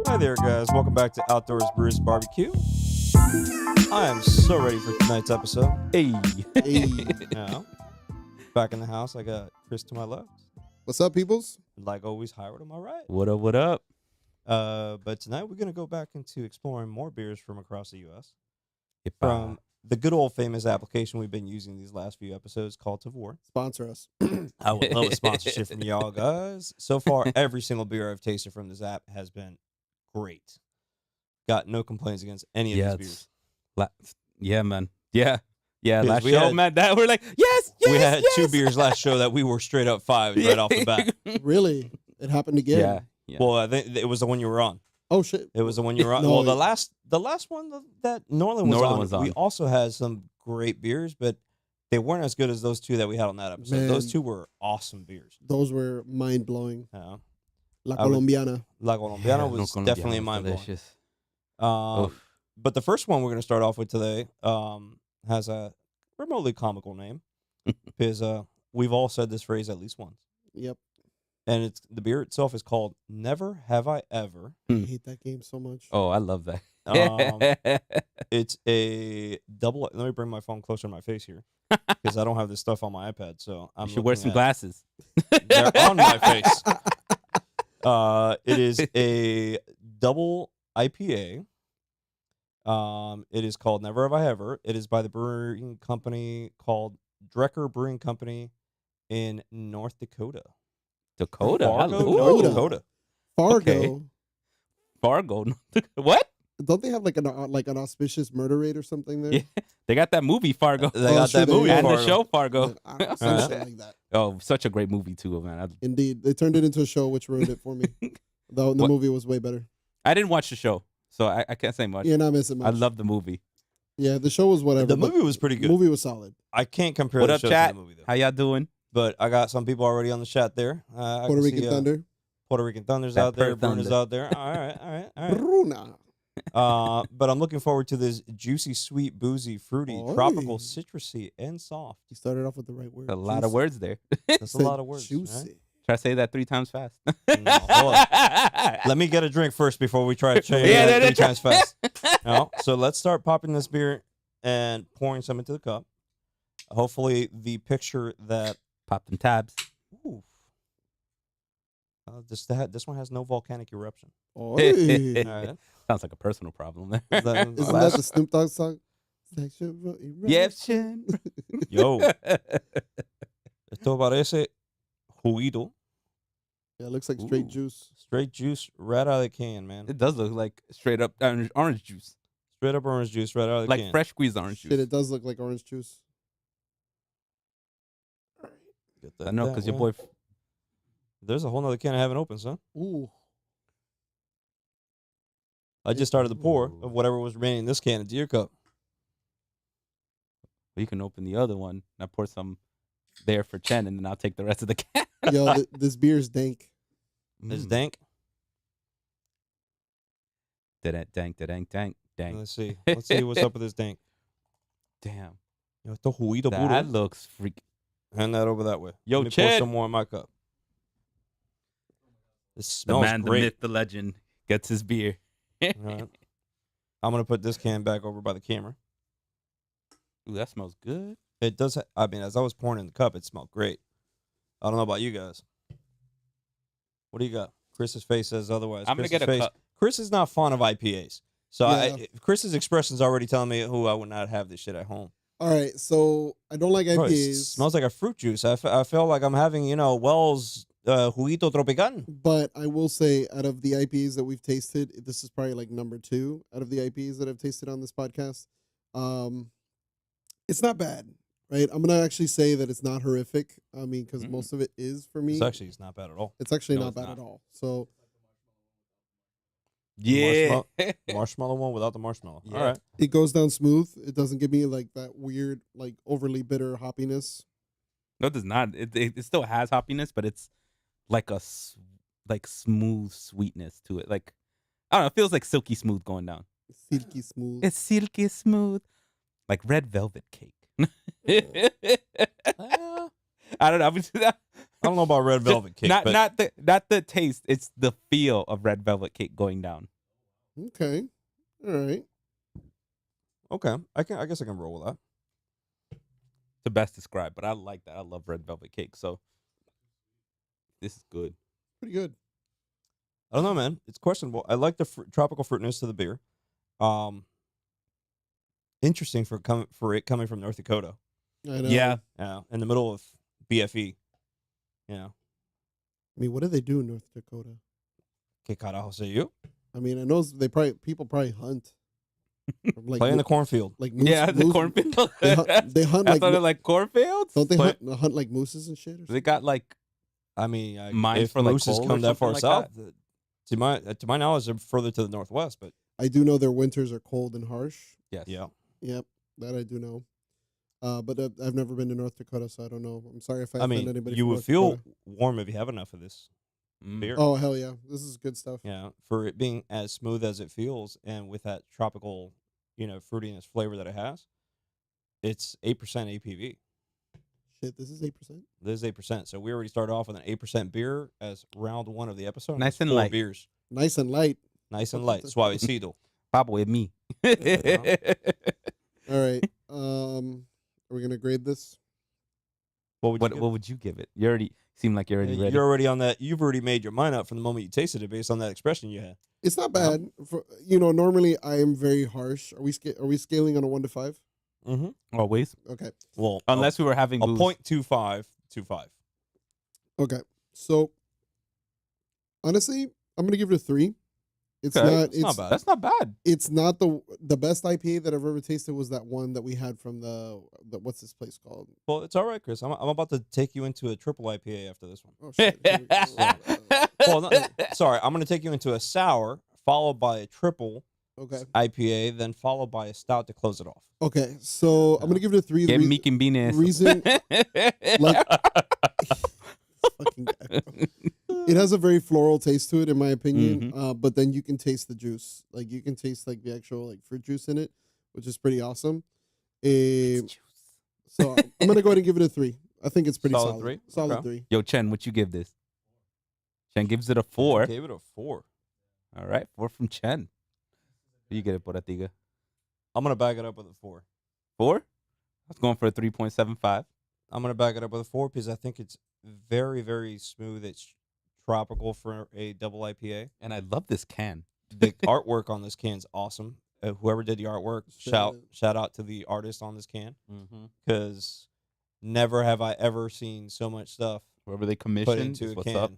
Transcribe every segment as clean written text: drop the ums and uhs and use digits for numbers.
Hi there, guys. Welcome back to Outdoors Brews BBQ. I am so ready for tonight's episode. Hey. Now, back in the house, I got Chris to my left. What's up, peoples? Like always, Howard to my right. What up, what up? But tonight we're going to go back into exploring more beers from across the U.S. From the good old famous application we've been using these last few episodes called Tavour. Sponsor us. I would love a sponsorship from y'all guys. So far, every single beer I've tasted from this app has been great. Got no complaints against any of these beers. Yeah, man. Yeah. Last we show, had- man. We're like, yes. We had two beers last show that we were straight up five right off the bat. Really? It happened again? Yeah. Well, I think it was the one you were on. Oh, shit. It was the one you were on. No, Well, the last one that Norland was on, we on. also had some great beers, but they weren't as good as those two that we had on that episode. Man. Those two were awesome beers. Those were mind-blowing. Yeah. La I would- Colombiana. La Colombiana was definitely mind-blowing. Delicious. But the first one we're going to start off with today has a remotely comical name because we've all said this phrase at least once. Yep. And the beer itself is called Never Have I Ever. I hate that game so much. Oh, I love that. It's a double. Let me bring my phone closer to my face here because I don't have this stuff on my iPad. So I'm You should wear some glasses. They're on my face. It is a double IPA. It is called Never Have I Ever. It is by the brewing company called Drecker Brewing Company in North Dakota. Dakota. Fargo, Ooh. North Dakota. Fargo. Okay. Fargo. What? Don't they have like an auspicious murder rate or something there? Yeah. They got that movie, Fargo. They got sure that they movie do. and Fargo. the show, Fargo. Some shit like that. Oh, such a great movie, too, man. Indeed. They turned it into a show, which ruined it for me. The What? movie was way better. I didn't watch the show, so I can't say much. You're not missing much. I love the movie. Yeah, the show was whatever. The but movie was pretty good. The movie was solid. I can't compare What the up, show chat? to the movie, though. How y'all doing? But I got some people already on the chat there. I Puerto can Rican see, Thunder. Puerto Rican Thunder's That out there. per Bruno's thunder. out there. All right. Bruna. But I'm looking forward to this juicy, sweet, boozy, fruity, Oy. tropical, citrusy, and soft. You started off with the right word. A lot of words there. That's a lot of words. Juicy. Try to say that 3 times fast. No, hold on. Let me get a drink first before we try to change Yeah, that 3 times fast. No, so let's start popping this beer and pouring some into the cup. Hopefully, the picture that Pop them tabs. oof, this one has no volcanic eruption. Oy. All right. Sounds like a personal problem there. Is that- Isn't that the Snoop Dogg song? Sexual eruption. Yo, esto parece juguito. Yeah, it looks like straight Ooh. juice. Straight juice right out of the can, man. It does look like straight up orange juice. Straight up orange juice right out of the Like can. fresh squeezed orange Shit, juice. it does look like orange juice. Get that I know, down, because your yeah. boy... There's a whole nother can I haven't opened, son. Ooh. I just started the pour Ooh. of whatever was remaining in this can into your cup. You can open the other one. And I pour some there for Chen, and then I'll take the rest of the can. Yo, this beer's dank. It's Mm. dank. Dank. Let's see. Let's see what's up with this dank. Damn. Yo, esto juguito puro. That looks freak. Hand that over that way. Yo, Let me pour Chad. some more in my cup. This The smells man, the great. myth, the legend gets his beer. All right. I'm gonna put this can back over by the camera. Ooh, that smells good. It does. I mean, as I was pouring in the cup, it smelled great. I don't know about you guys. What do you got? Chris's face says otherwise. I'm going to Chris's get a face. cup. Chris is not fond of IPAs. So Yeah. Chris's expression's already telling me, I would not have this shit at home. All right, so I don't like Bro, it IPAs, smells like a fruit juice. I feel like I'm having, Wells Juguito Tropical. but I will say out of the IPAs that we've tasted, this is probably like number 2 out of the IPAs that I've tasted on this podcast. It's not bad, right? I'm gonna actually say that it's not horrific. I mean, because Mm. most of it is for me. It's not bad at all. It's actually No, not it's bad not. at all. So Yeah. Marshmallow one without the marshmallow. Yeah. All right. it goes down smooth. It doesn't give me like that weird, like overly bitter hoppiness. No, it does not. It still has hoppiness, but it's like smooth sweetness to it. Like, I don't know. It feels like silky smooth going down. Silky smooth. It's silky smooth. Like red velvet cake. I don't know. don't know about red velvet cake, but not the taste. It's the feel of red velvet cake going down. Okay. All right. okay, I guess I can roll with that. To best describe, but I like that. I love red velvet cake, so this is good. Pretty good. I don't know, man. It's questionable. I like the tropical fruitness of the beer. Interesting for it coming from North Dakota. I know. Yeah, In the middle of BFE. Yeah. I mean, what do they do in North Dakota? Que carajo say you? I mean, I know people probably hunt. Like Play in the cornfield. Like the cornfield. They hunt I like thought like cornfields. don't they hunt like mooses and shit? Or They got like I mean, mines if for like mooses coal come or that far something like south, to my knowledge, they're further to the northwest. But I do know their winters are cold and harsh. yes. yeah, Yep, that I do know. But I've never been to North Dakota, so I don't know. I'm sorry if I I offend mean, anybody. you from would North feel Dakota. warm if you have enough of this beer. Oh hell yeah, this is good stuff. Yeah, for it being as smooth as it feels, and with that tropical, fruitiness flavor that it has, it's 8% APV. Shit, this is 8%. This is 8%. So we already started off with an 8% beer as round one of the episode. Nice There's and 4 light. beers. Nice and light. Nice and light. Suavecito. Papa with me. All right. Are we gonna grade this? What What would you give it? You already seem like you're already ready. You're already on that. You've already made your mind up from the moment you tasted it based on that expression you had. It's not bad. Normally I am very harsh. Are we scaling on a 1 to 5? Mm-hmm. Always. Okay. Well, Unless we were having a booze. 0.25 to 5. Okay. So honestly, I'm gonna give it a 3. It's Okay, not. It's not bad. That's not bad. It's not the best IPA that I've ever tasted. Was that one that we had from the what's this place called? Well, it's all right, Chris. I'm about to take you into a triple IPA after this one. Oh shit. Here we go. Well, sorry, I'm going to take you into a sour, followed by a triple Okay. IPA, then followed by a stout to close it off. Okay. So I'm gonna give it a 3. Get meek and bean ass. reason- Like- Fucking guy, bro. It has a very floral taste to it, in my opinion. But then you can taste the juice. Like you can taste like the actual like fruit juice in it, which is pretty awesome. So I'm gonna go ahead and give it a 3. I think it's pretty Solid solid. 3? Solid Okay. 3. Yo, Chen, what you give this? Chen gives it a 4. Gave it a 4. All right, 4 from Chen. What do you get it, Poratiga? I'm going to back it up with a 4. 4? I was going for a 3.75. I'm going to back it up with a 4 because I think it's very, very smooth. It's tropical for a double IPA. And I love this can. The artwork on this can is awesome. Whoever did the artwork, shout out to the artist on this can, because never have I ever seen so much stuff Whoever they put commissioned, into is a what's can. up.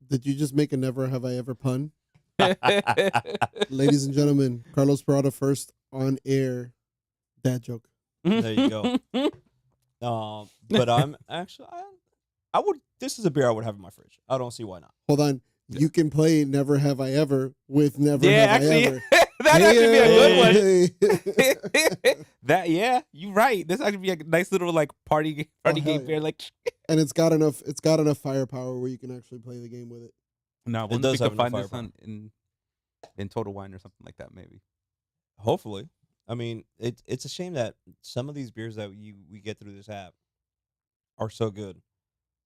Did you just make a never have I ever pun? Ladies and gentlemen, Carlos Parada first on air dad joke. There you go. But I'm actually, I would. This is a beer I would have in my fridge. I don't see why not. Hold on. You can play Never Have I Ever with Never Yeah, Have actually, I Ever. that'd actually be a Hey. good one. Yeah, you're right. This actually be a nice little like party hell game yeah. beer. Like, And it's got enough firepower where you can actually play the game with it. no, It we'll does we have could find enough this on in Total Wine or something like that, maybe. Hopefully, I mean, it's a shame that some of these beers that we get through this app are so good,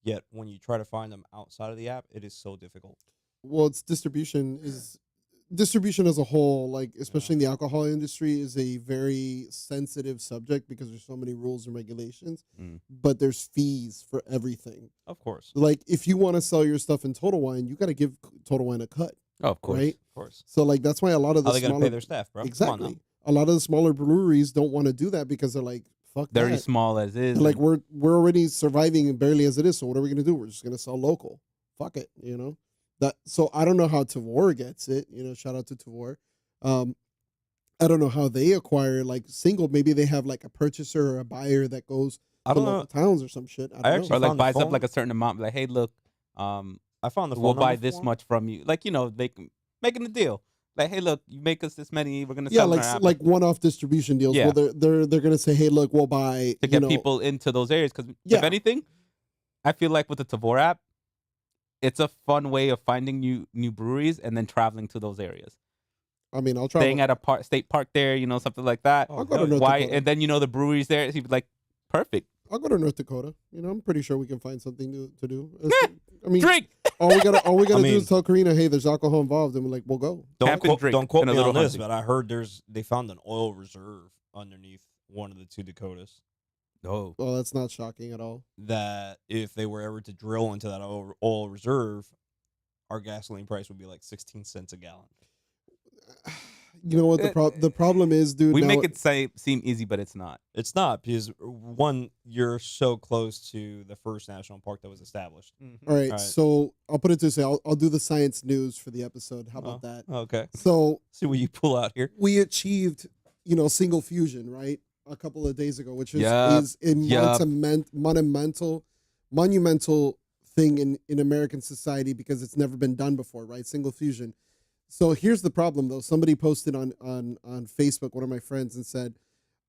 yet when you try to find them outside of the app, it is so difficult. Well, it's distribution as a whole, like especially in the alcohol industry, is a very sensitive subject because there's so many rules and regulations. But there's fees for everything. Of course, Like if you want to sell your stuff in Total Wine, you got to give Total Wine a cut, Oh, of course. right? of course. So like that's why a lot of the How they gonna smaller pay their staff, bro? Come on now. exactly a lot of the smaller breweries don't want to do that because they're like fuck Very that. small as is. Like we're already surviving barely as it is. So what are we gonna do? We're just gonna sell local. Fuck it, you know. So I don't know how Tavour gets it. You know, shout out to Tavour. I don't know how they acquire like single. Maybe they have like a purchaser or a buyer that goes I to don't local know. towns or some shit. I don't actually know. or like found the buys up phone. like a certain amount. Like, hey, look, I found the phone we'll buy number this for 'em. much from you. Like, they can making a deal. Like, hey, look, you make us this many, we're gonna Yeah, sell like on our app. one-off distribution deals. Yeah. Well, they're gonna say, hey, look, we'll buy to get people into those areas. Because Yeah. if anything, I feel like with the Tavour app, it's a fun way of finding new breweries and then traveling to those areas. I mean, I'll try. Staying at a state park there, something like that. Oh, I'll go to hell North Why? Dakota. And then the breweries there. So you'd be like, perfect. I'll go to North Dakota. You know, I'm pretty sure we can find something new to do. I mean, Drink. all we gotta do mean- is tell Karina, hey, there's alcohol involved, and we're like, we'll go. Camp and drink Don't quote and a me little on this, hunting. but I heard they found an oil reserve underneath one of the 2 Dakotas. Oh, Oh, that's not shocking at all. That if they were ever to drill into that oil reserve, our gasoline price would be like 16 cents a gallon. You know what the problem is, dude? we now make it seem easy, but it's not. It's not because one, you're so close to the first national park that was established. All right, All right. so I'll put it this way. I'll do the science news for the episode. How about that? Okay. So See what you pull out here. we achieved, single fusion, right? A couple of days ago, which is Yup. is a monumental thing in American society because it's never been done before, right? Single fusion. So here's the problem, though. Somebody posted on Facebook, one of my friends, and said,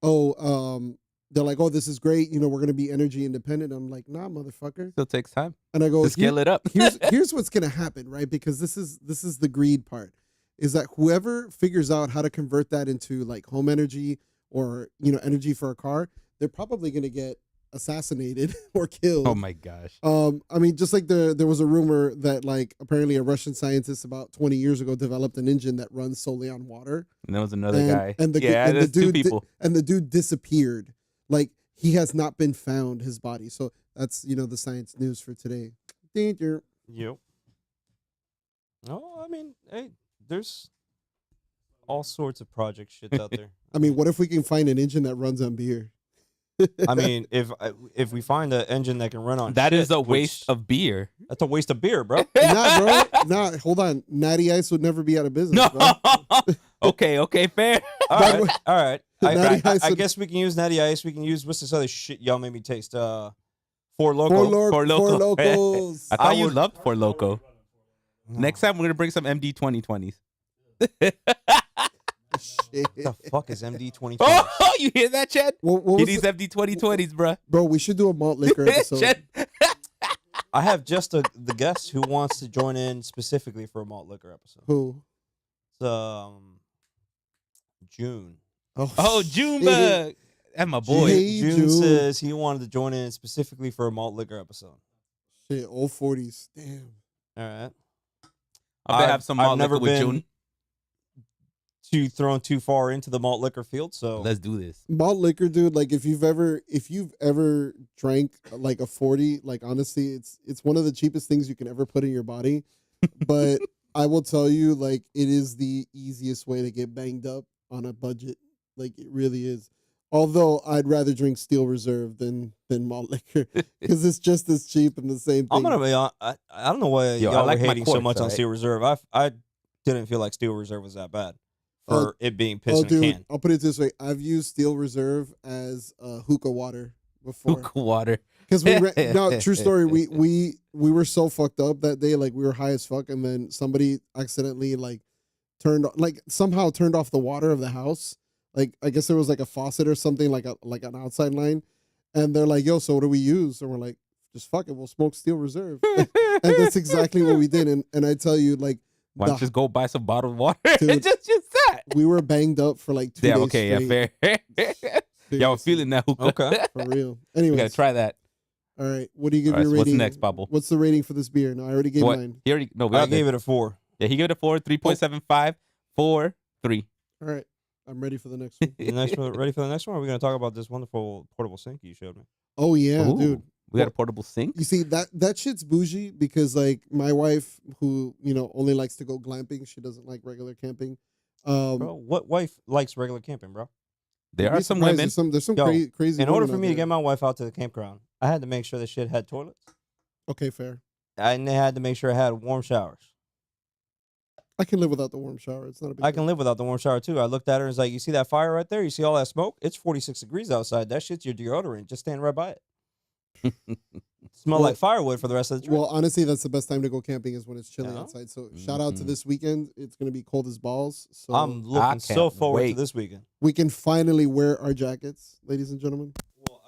they're like, oh, this is great. We're going to be energy independent. I'm like, nah, motherfucker. Still takes time And I go, to scale it up. here's what's going to happen, right? Because this is the greed part, is that whoever figures out how to convert that into like home energy or, energy for a car, they're probably going to get assassinated or killed. Oh my gosh. I mean, just like there was a rumor that like apparently a Russian scientist about 20 years ago developed an engine that runs solely on water. And there was another guy. And the there's dude 2 people. and the dude disappeared. Like he has not been found, his body. So that's the science news for today. Danger. Yep. No, I mean, hey, there's all sorts of project shit out there. I mean, what if we can find an engine that runs on beer? I mean, if we find an engine that can run on That shit, is a waste of beer. That's a waste of beer, bro. Nah, bro. Nah, hold on. Natty Ice would never be out of business. No. Bro. okay, fair. All right, all right. Natty Ice I would- guess we can use Natty Ice. We can use what's this other shit y'all made me taste? Four Loko. Four Loko. Four Locos. I thought I you would- loved Four Loco. Next time we're gonna bring some MD 2020s. Shit. What the fuck is MD 2020? Oh, you hear that, Chad? What He was needs MD 2020s, bruh. bro, we should do a malt liquor episode. Chad. I have just the guest who wants to join in specifically for a malt liquor episode. Who? It's June. Oh, shit. Junebug. And my boy. Hey, June June. says he wanted to join in specifically for a malt liquor episode. Shit, old 40s. Damn. All right. I'll have some malt never liquor with been June. thrown too far into the malt liquor field, so Let's do this. Malt liquor, dude, like if you've ever drank like a 40, like honestly, it's one of the cheapest things you can ever put in your body. But I will tell you, like, it is the easiest way to get banged up on a budget. Like it really is. Although I'd rather drink Steel Reserve than malt liquor because it's just as cheap and the same thing. I'm gonna be on. I don't know why Yo, I y'all like were my hating so quartz, much on alright? Steel Reserve. I didn't feel like Steel Reserve was that bad for it being piss Oh, in a dude, can. I'll put it this way: I've used Steel Reserve as hookah water before. Hookah water. Because no, true story. We were so fucked up that day, like we were high as fuck, and then somebody accidentally somehow turned off the water of the house. Like I guess there was like a faucet or something, like an outside line, and they're like, "Yo, so what do we use?" And we're like, "Just fuck it, we'll smoke Steel Reserve." And that's exactly what we did. And I tell you, like, Why don't you just go buy some bottled water? Dude. just that. we were banged up for like 2 Yeah, days okay, yeah, straight. fair. Y'all were Seriously. feeling that hookah. Okay. For real. We Anyways, gotta try that. all right. What do you give All right, your so what's rating? next, Pablo? What's the rating for this beer? No, I already gave What? mine. He already no. We I all gave good. it a 4. Yeah, he gave it a 4, 3.75, 4, 3. All right, I'm ready for the next one. The next one, ready for the next one? Or are we gonna talk about this wonderful portable sink you showed me? Oh yeah, Ooh, dude. We got a portable sink. You see that shit's bougie because like my wife, who only likes to go glamping, she doesn't like regular camping. Bro, what wife likes regular camping, bro? There you'd be are some surprised, women. There's some Yo, crazy. In order women for out me to there. get my wife out to the campground, I had to make sure the shit had toilets. Okay, fair. And they had to make sure it had warm showers. I can live without the warm shower. It's not a big. I can live without the warm shower too. I looked at her and was like, "You see that fire right there? You see all that smoke? It's 46 degrees outside. That shit's your deodorant. Just stand right by it. Smell Well- like firewood for the rest of the trip." Well, honestly, that's the best time to go camping is when it's chilly Yeah. outside. So shout out to Mhm. this weekend. It's gonna be cold as balls. So I'm looking so can't forward to wait. this weekend. we can finally wear our jackets, ladies and gentlemen. Well,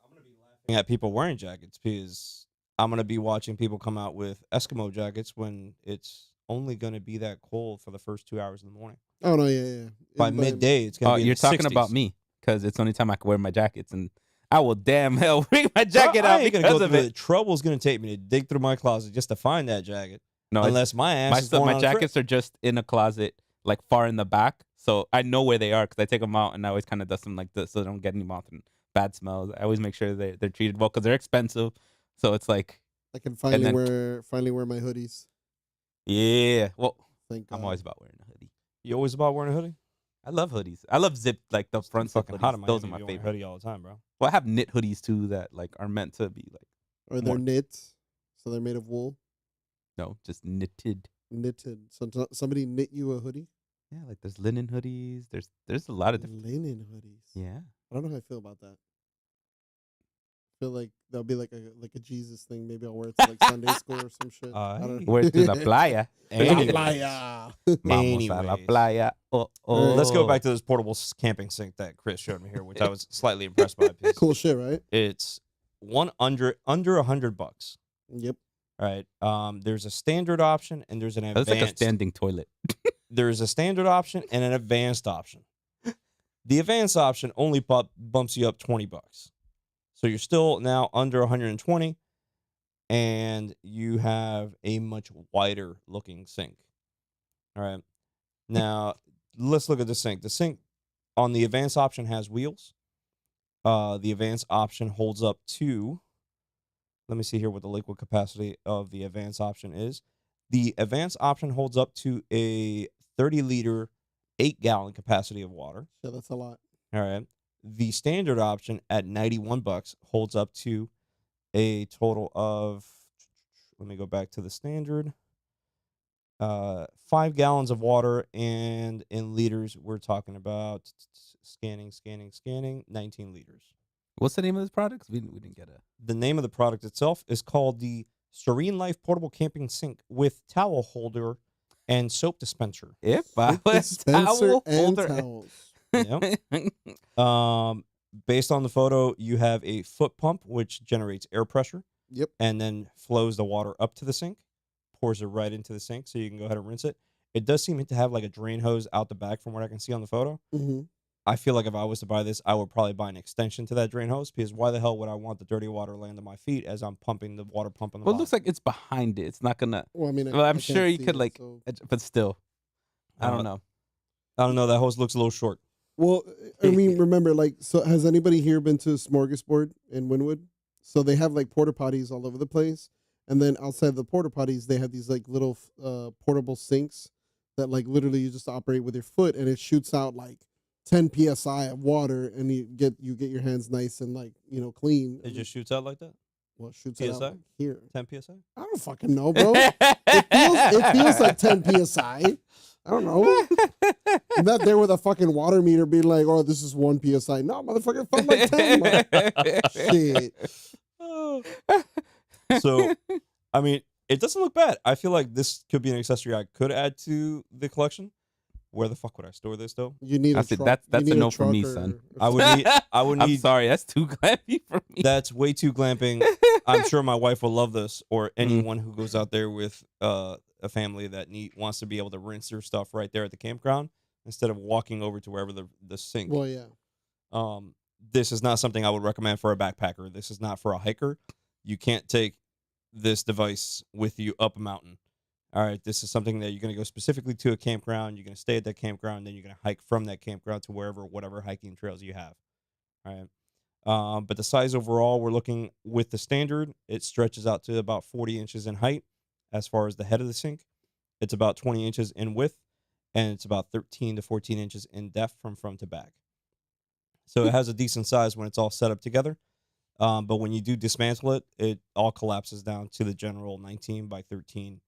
I'm gonna be laughing at people wearing jackets because I'm gonna be watching people come out with Eskimo jackets when it's only gonna be that cold for the first 2 hours in the morning. Oh no, yeah. By midday, it's gonna Oh, be. in you're the talking 60s. about me because it's the only time I can wear my jackets, and I will damn hell bring my jacket I out ain't gonna because go of through it. the trouble it's gonna take me to dig through my closet just to find that jacket. No, Unless my ass is going my on a trip. jackets are just in a closet, like far in the back, so I know where they are because I take them out and I always kind of dust them like this so they don't get any moth and bad smells. I always make sure they're treated well because they're expensive. So it's like, I can finally then- wear my hoodies. yeah. Well, Thank God. I'm always about wearing a hoodie. You always about wearing a hoodie? I love hoodies. I love zip, like the front zip Fucking hot hoodies. in Those are Miami. my You wear a favorite. hoodie all the time, bro. Well, I have knit hoodies too that like are meant to be like Or they're more- knit, so they're made of wool. no, just knitted. Knitted. So somebody knit you a hoodie. Yeah, like there's linen hoodies. There's a lot of different. Linen hoodies. Yeah. I don't know how I feel about that. I feel like that'll be like a Jesus thing. Maybe I'll wear it to like Sunday school or some shit. I don't know. Where to the playa? Anyways. Playa. Vamos a la Anyways. playa. Oh, oh. Let's go back to this portable camping sink that Chris showed me here, which I was slightly impressed by. because Cool shit, right? It's under $100. Yep. All right. There's a standard option and there's an That's advanced. like a standing toilet. There's a standard option and an advanced option. The advanced option only bumps you up $20. So you're still now under 120, and you have a much wider looking sink. All right. Now let's look at the sink. The sink on the advanced option has wheels. The advanced option holds up to. Let me see here what the liquid capacity of the advanced option is. The advanced option holds up to a 30-liter, 8-gallon capacity of water. Yeah, that's a lot. All right. The standard option at $91 holds up to a total of, let me go back to the standard, 5 gallons of water, and in liters, we're talking about scanning, 19 liters. What's the name of this product? 'Cause we didn't get a. The name of the product itself is called the Serene Life Portable Camping Sink with towel holder and soap dispenser. If I With was dispenser towel and holder. towels. Based on the photo, you have a foot pump which generates air pressure. Yep. And then flows the water up to the sink, pours it right into the sink, so you can go ahead and rinse it. It does seem to have like a drain hose out the back from what I can see on the photo. Mm-hmm. I feel like if I was to buy this, I would probably buy an extension to that drain hose because why the hell would I want the dirty water laying to my feet as I'm pumping the water pump on the Well, it bottom? looks like it's behind it. It's not gonna. Well, I mean, Well, I'm I sure can't you see could it, like, so- but still, I don't know. I don't know. That hose looks a little short. Well, I mean, remember, like, so has anybody here been to Smorgasbord in Wynwood? So they have like porta potties all over the place, and then outside the porta potties, they have these like little portable sinks that like literally you just operate with your foot, and it shoots out like 10 psi of water, and you get your hands nice and like clean. It just shoots out like that? well, it shoots it out PSI? like here. 10 PSI? I don't fucking know, bro. It feels like 10 psi. I don't know. I'm not there with a fucking water meter being like, oh, this is 1 psi. No, motherfucker, it felt like 10. Shit. So, I mean, it doesn't look bad. I feel like this could be an accessory I could add to the collection. Where the fuck would I store this though? You need That's a it. truck. That's you a need no for me, truck son. I would I'm need sorry, that's too glammy for me. That's way too glamping. I'm sure my wife will love this, or Mm-hmm. anyone who goes out there with a family that wants to be able to rinse their stuff right there at the campground instead of walking over to wherever the sink. Well, yeah. This is not something I would recommend for a backpacker. This is not for a hiker. You can't take this device with you up a mountain. All right, this is something that you're going to go specifically to a campground. You're going to stay at that campground, then you're going to hike from that campground to whatever hiking trails you have. All right. But the size overall, we're looking with the standard, it stretches out to about 40 inches in height as far as the head of the sink. It's about 20 inches in width, and it's about 13 to 14 inches in depth from front to back. So it has a decent size when it's all set up together. But when you do dismantle it, it all collapses down to the general 19 by 13.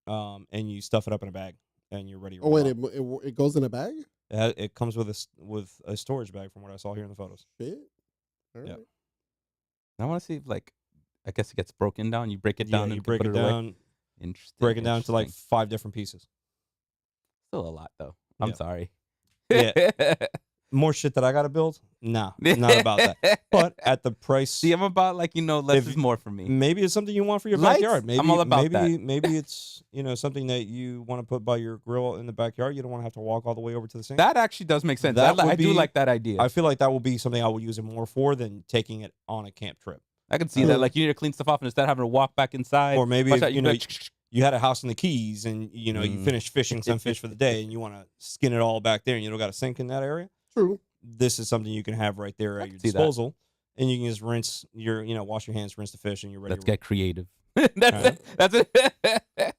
And you stuff it up in a bag, and you're ready to Oh, roll wait, out. it goes in a bag? It comes with a storage bag from what I saw here in the photos. Shit. All Yeah. right. I want to see if, like, I guess it gets broken down. You break it Yeah, down and you can break put it away. down, Interesting. break it down to like interesting. 5 different pieces. Still a lot though. I'm Yeah. sorry. Yeah. More shit that I got to build? Nah, not about that. But at the price, See, I'm about like less If- is more for me. maybe it's something you want for your Lights? backyard. Maybe I'm all about maybe it's something that you want to put by your grill in the backyard. You don't want to have to walk all the way over to the sink. That actually does make sense. That I would do be- like that idea. I feel like that will be something I will use it more for than taking it on a camp trip. I can see that. Like you need to clean stuff off and instead of having to walk back inside. Or maybe watch if, out, you had a house in the Keys and you finished fishing some fish for the day and you want to skin it all back there and you don't got a sink in that area. True. This is something you can have right there at your see that. disposal, and you can just rinse wash your hands, rinse the fish, and you're ready. Let's to get creative. That's it. That's it.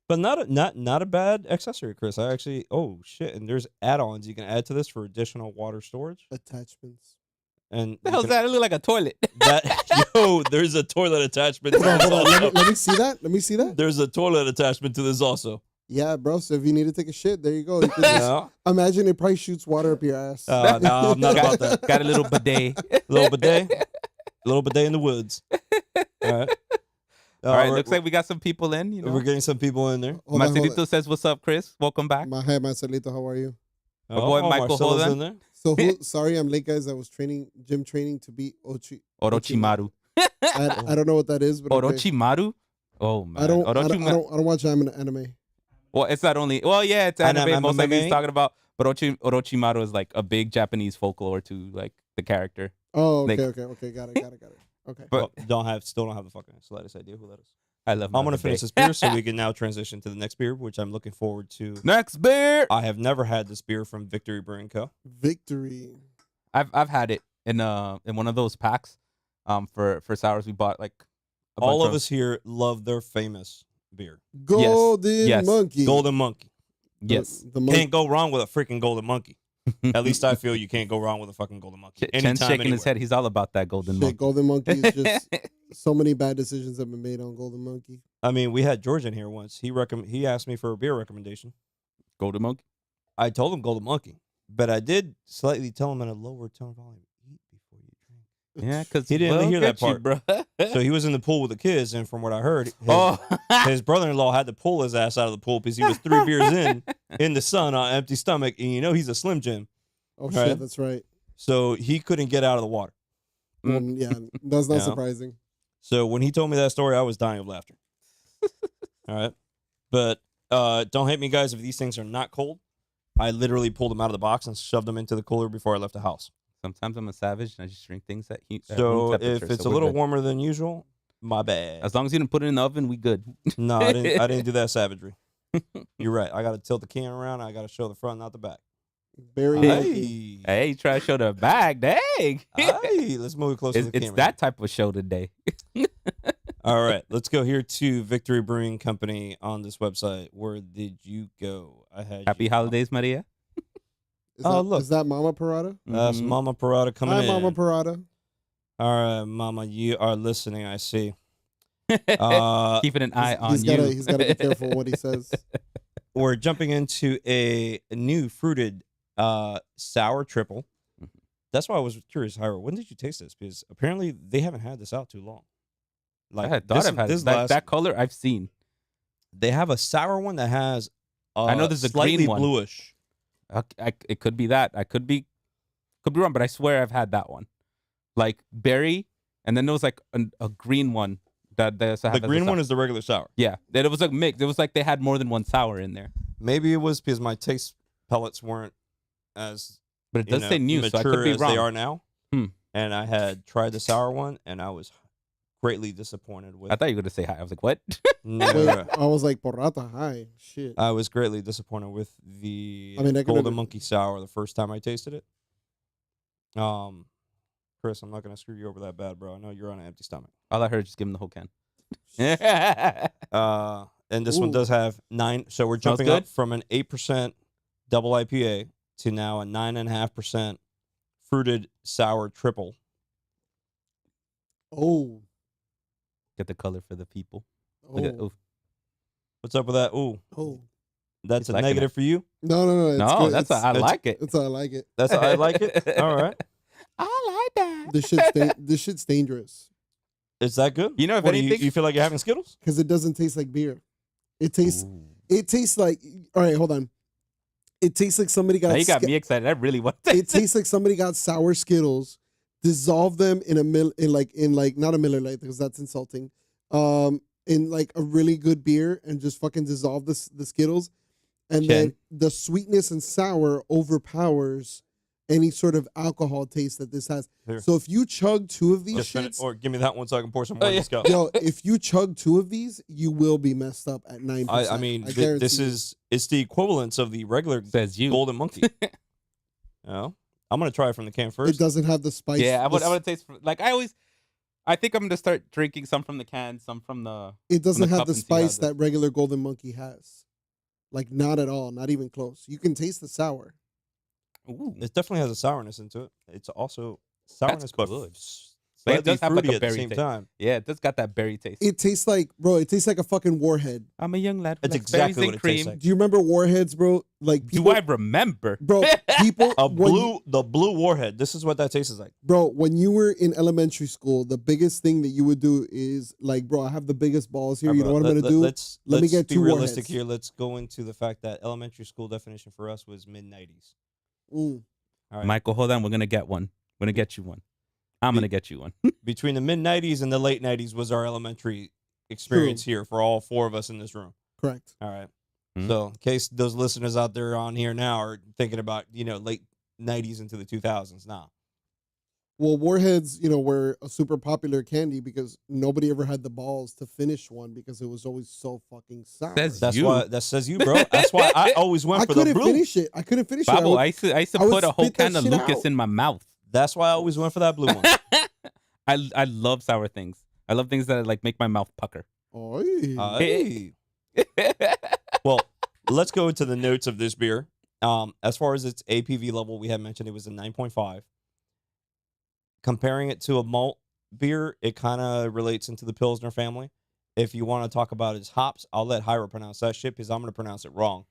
But not a bad accessory, Chris. I actually shit, and there's add-ons you can add to this for additional water storage. Attachments. And The hell's that? It look like a toilet. There's a toilet attachment. To Hold this on, also. let me see that. Let me see that. There's a toilet attachment to this also. Yeah, bro. So if you need to take a shit, there you go. You can just, Yeah. imagine it probably shoots water up your ass. No, I'm not about that. Got a little bidet. Little bidet in the woods. All right. All right, looks like we got some people in. We're getting some people in there. Hold on, hold Marcelito says, "What's up, Chris? Welcome back." on. Hey, Marcelito, how are you? My boy Michael Marcelo's Holden. in there. So sorry, I'm late, guys. I was gym training to beat Orochimaru. I don't know what that is, but okay. Orochimaru. Oh man. I don't Orochimaru. watch anime. Well, it's not only. Well, yeah, it's anime. Anime. Most likely he's talking about. But Orochimaru is like a big Japanese folklore to like the character. Oh, Like- okay. Got it. Okay. But Still don't have the fucking slightest idea who that is. I love. I'm gonna Naruto. finish this beer so we can now transition to the next beer, which I'm looking forward to. Next beer. I have never had this beer from Victory Brewing Co. Victory. I've had it in one of those packs. For sours we bought like. All of us here love their famous beer, Golden Yes. Monkey. Golden Monkey. Yes. The monkey. Can't go wrong with a freaking Golden Monkey. At least I feel you can't go wrong with a fucking Golden Monkey. Chen's Anytime, shaking his anywhere. head. He's all about that golden Shit, monkey. Golden Monkey is just so many bad decisions have been made on Golden Monkey. I mean, we had George in here once. He asked me for a beer recommendation. Golden monkey. I told him Golden Monkey, but I did slightly tell him in a lower tone volume, eat before you drink. Yeah, because He didn't hear that part. bro. So he was in the pool with the kids, and from what I heard, Oh, his brother-in-law had to pull his ass out of the pool because he was 3 beers in the sun on an empty stomach, and he's a Slim Jim, Oh Right. shit, that's right. so he couldn't get out of the water. Yeah, that's not Yeah. surprising. So when he told me that story, I was dying of laughter. All right, but don't hate me, guys, if these things are not cold. I literally pulled them out of the box and shoved them into the cooler before I left the house. sometimes I'm a savage and I just drink things at room So temperature. if it's so a we're little good. warmer than usual, my bad. As long as you didn't put it in the oven, we good. No, I didn't do that savagery. You're right. I got to tilt the can around. I got to show the front, not the back. Berry Monkey. Hey, Hey, you try to show the bag, dang. hey, let's move it closer to the It's camera. that type of show today. All right, let's go here to Victory Brewing Company on this website. Where did you go? I had Happy you. holidays, Maria. Look. Is that Mama Parada? That's Mhm. Mama Parada coming Hi, in. Mama Parada. All right, Mama, you are listening. I see. Uh, Keeping an eye on He's you. gotta be careful what he says. we're jumping into a new fruited sour triple. Mhm. That's why I was curious, Hyro. When did you taste this? Because apparently they haven't had this out too long. I had thought I've had that color I've seen. They have a sour one that has. I know there's a slightly green one. bluish. It could be that. I could be wrong, but I swear I've had that one. Like berry, and then there was like a green one that they also have. The green one is the regular sour. Yeah, that it was a mix. It was like they had more than one sour in there. Maybe it was because my taste pellets weren't as But it does say new, so I mature could be as wrong. they are now. Hmm. And I had tried the sour one, and I was greatly disappointed with. I thought you were gonna say hi. I was like, what? No, Wait, I was like, Porrata, hi. Shit. I was greatly disappointed with the I mean, I could've- Golden Monkey Sour the first time I tasted it. Chris, I'm not gonna screw you over that bad, bro. I know you're on an empty stomach. All I heard, just give him the whole can. And this one Ooh. does have 9. So we're Smells jumping good? up from an 8% double IPA to now a 9.5% fruited sour triple. Oh. Get the color for the people. Oh. Look at, oof. What's up with that? Ooh, Oh. that's He's a liking negative for you. No. It's No, good. that's it's, I like it. It's I like it. That's how I like it. All right, I like that. This shit's dangerous is that good? You know, if What, do anything, you feel like you're having Skittles? because it doesn't taste like beer. It tastes Ooh. like. All right, hold on. It tastes like somebody got. Now you got me excited. I really want to It taste it. tastes like somebody got sour Skittles, dissolved them in not a Miller Lite because that's insulting. In like a really good beer and just fucking dissolve the Skittles, and then the sweetness and sour overpowers any sort of alcohol taste that this has. Here. So if you chug 2 of these Just finish, shits, or give me that one so I can pour some more. Let's go. yo, if you chug 2 of these, you will be messed up at 9%. I mean, this is it's the equivalence of the regular Says you. Golden Monkey. You know? I'm gonna try it from the can first. It doesn't have the spice. Yeah, I would taste like I think I'm gonna start drinking some from the can, some from the. It doesn't have cup the and see how spice that regular Golden Monkey has. Like not at all, not even close. You can taste the sour. Ooh. It definitely has a sourness into it. It's also sourness, but good. slightly It does have like fruity a at the berry same taste. time. Yeah, it does got that berry taste. It tastes like, bro. It tastes like a fucking Warhead. I'm a young lad. That's Like exactly berries and what it cream. tastes like. Do you remember Warheads, bro? Like people, Do I remember? bro? People, The blue warhead. This is what that tastes like. bro. When you were in elementary school, the biggest thing that you would do is like, bro, I have the biggest balls here. You know what I'm gonna do? Let me get be 2 realistic warheads. here. Let's go into the fact that elementary school definition for us was mid 90s. Mm. All right. Michael, hold on. We're gonna get one. We're gonna get you one. I'm gonna get you one. Between the mid 90s and the late 90s was our elementary experience here for all 4 of us in this room. Correct. All right. Mhm. So in case those listeners out there on here now are thinking about, late 90s into the 2000s now. Well, Warheads, were a super popular candy because nobody ever had the balls to finish one because it was always so fucking sour. Says That's You. why that says you, bro. That's why I always went I for the couldn't blue. finish it. I couldn't finish Babo, it. I used to I would put a whole spit that can of shit Lucas out. in my mouth. That's why I always went for that blue one. I love sour things. I love things that like make my mouth pucker. Oy. Hey. Well, let's go into the notes of this beer. As far as its APV level, we had mentioned it was a 9.5. Comparing it to a malt beer, it kind of relates into the Pilsner family. If you want to talk about its hops, I'll let Hyra pronounce that shit because I'm going to pronounce it wrong.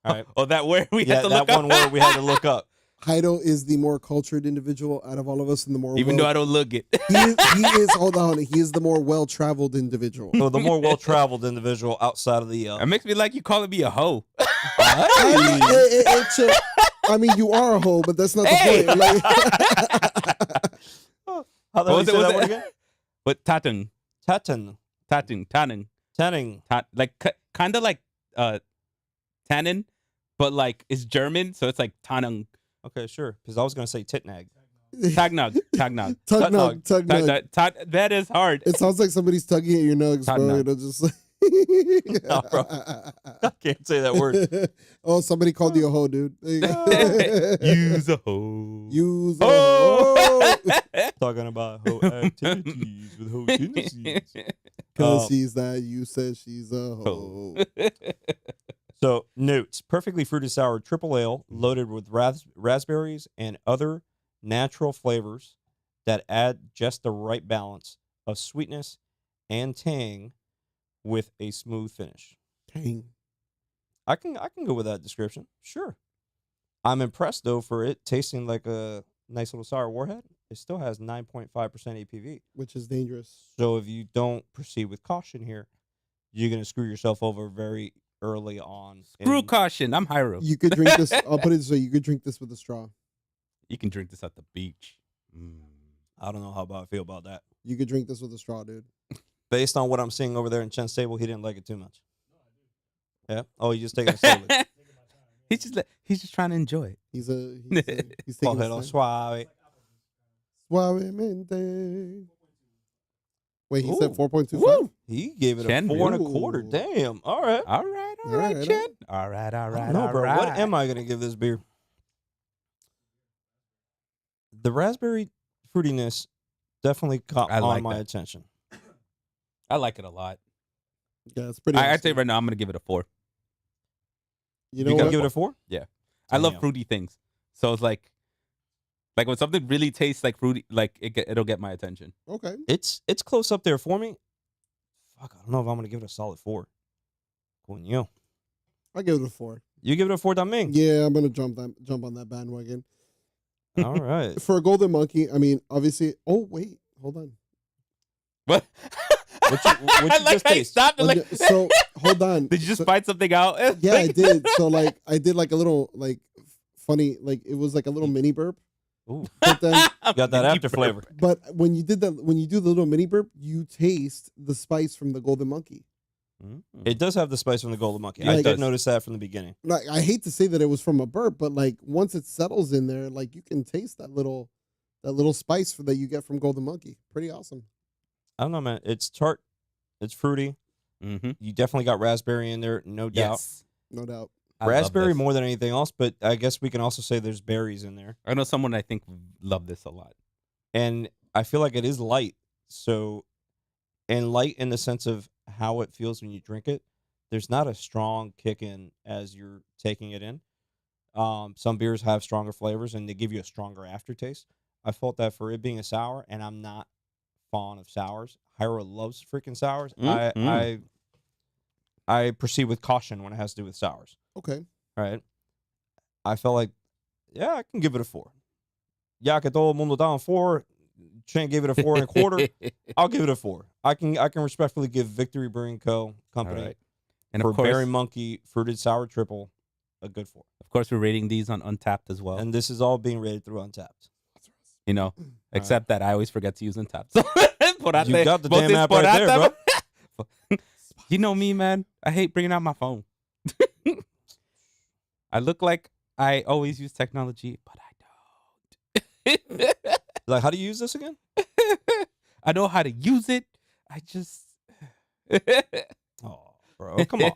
All right. Oh, that word we Yeah, had to that look up. one word we had to look up. Heido is the more cultured individual out of all of us and the more Even though I don't look it. he is hold on, he is the more well-traveled individual. So the more well-traveled individual outside of the... It makes me like you calling me a hoe. I mean, you are a hoe, but that's not the Hey! point. Like, How the hell you say that word again? But tatun. Tatten. Tanning. Like kind of like tannin, but like it's German, so it's like tanning. Okay, sure. Because I was going to say titnag. Tagnog. tug nug. That is hard. It sounds like somebody's tugging at your nugs, Tug bro. nug. Just like No, bro. I can't say that word. Oh, somebody called you a hoe, dude. Use a hoe. Use a Oh! hoe. Talking about hoe activities with hoe tendencies. Because she's that, you said she's a hoe. So, notes. Perfectly fruited sour triple ale loaded with raspberries and other natural flavors that add just the right balance of sweetness and tang with a smooth finish. Dang. I can go with that description. Sure. I'm impressed, though, for it tasting like a nice little sour warhead. It still has 9.5% APV. Which is dangerous. So if you don't proceed with caution here, you're going to screw yourself over very early on. Screw caution. I'm Hyro. You could drink this. I'll put it this way. You could drink this with a straw. You can drink this at the beach. I don't know how I feel about that. You could drink this with a straw, dude. Based on what I'm seeing over there in Chen's table, he didn't like it too much. Yeah? Oh, he just taking it slowly. He's just trying to enjoy it. He's taking his Cógelo time. suave. Suavemente. Wait, he said Ooh. 4.25? Woo! He gave it Chen, a 4.25. ooh. Damn. All right. All right, Alright, Chen. All right, No, bro. all What right. am I going to give this beer? The raspberry fruitiness definitely caught I on like my that. attention. I like it a lot. Yeah, it's pretty I'd awesome. say right now I'm gonna give it a 4. You know You what? gonna give it a 4? I love Damn. fruity things, so it's like when something really tastes like fruity, like it'll get my attention. Okay. It's close up there for me. Fuck, I don't know if I'm gonna give it a solid 4. Coño. I'll give it a 4. You give it a 4 también? Yeah, I'm going to jump on that bandwagon. All right. For a Golden Monkey, I mean, obviously. Oh, wait. Hold on. What? What you like just how you taste? stopped and, like, So hold on. did you just So- find something out? Yeah, I did. So like I did like a little like funny, like it was like a little mini burp. Ooh, But then got that after flavor. but when you do the little mini burp, you taste the spice from the golden monkey. It does have the spice from the golden monkey. Yeah, I it did does. notice that from the beginning. Like I hate to say that it was from a burp, but like once it settles in there, like you can taste that little spice that you get from golden monkey. Pretty awesome. I don't know, man. It's tart. It's fruity. Mm-hmm. You definitely got raspberry in there, no doubt. Yes. No doubt. I love Raspberry this. more than anything else, but I guess we can also say there's berries in there. I know someone I think loved this a lot. And I feel like it is light. So, and light in the sense of how it feels when you drink it. There's not a strong kick in as you're taking it in. Some beers have stronger flavors and they give you a stronger aftertaste. I felt that for it being a sour, and I'm not fond of sours. Hyra loves freaking sours. I proceed with caution when it has to do with sours. Okay. Right? I felt like, yeah, I can give it a 4. Ya que todo el mundo down 4. Chen gave it a 4 and a quarter. I'll give it a 4. I can respectfully give Victory Brewing Company All right. And for of course, Berry Monkey Fruited Sour Triple a good 4. of course, we're rating these on Untapped as well. And this is all being rated through Untapped. You know, except that I always forget to use Untapped. So You got the damn app right there, bro. You know me, man. I hate bringing out my phone. I look like I always use technology, but I don't. Like, how do you use this again? I know how to use it. I just. Oh, bro, come on.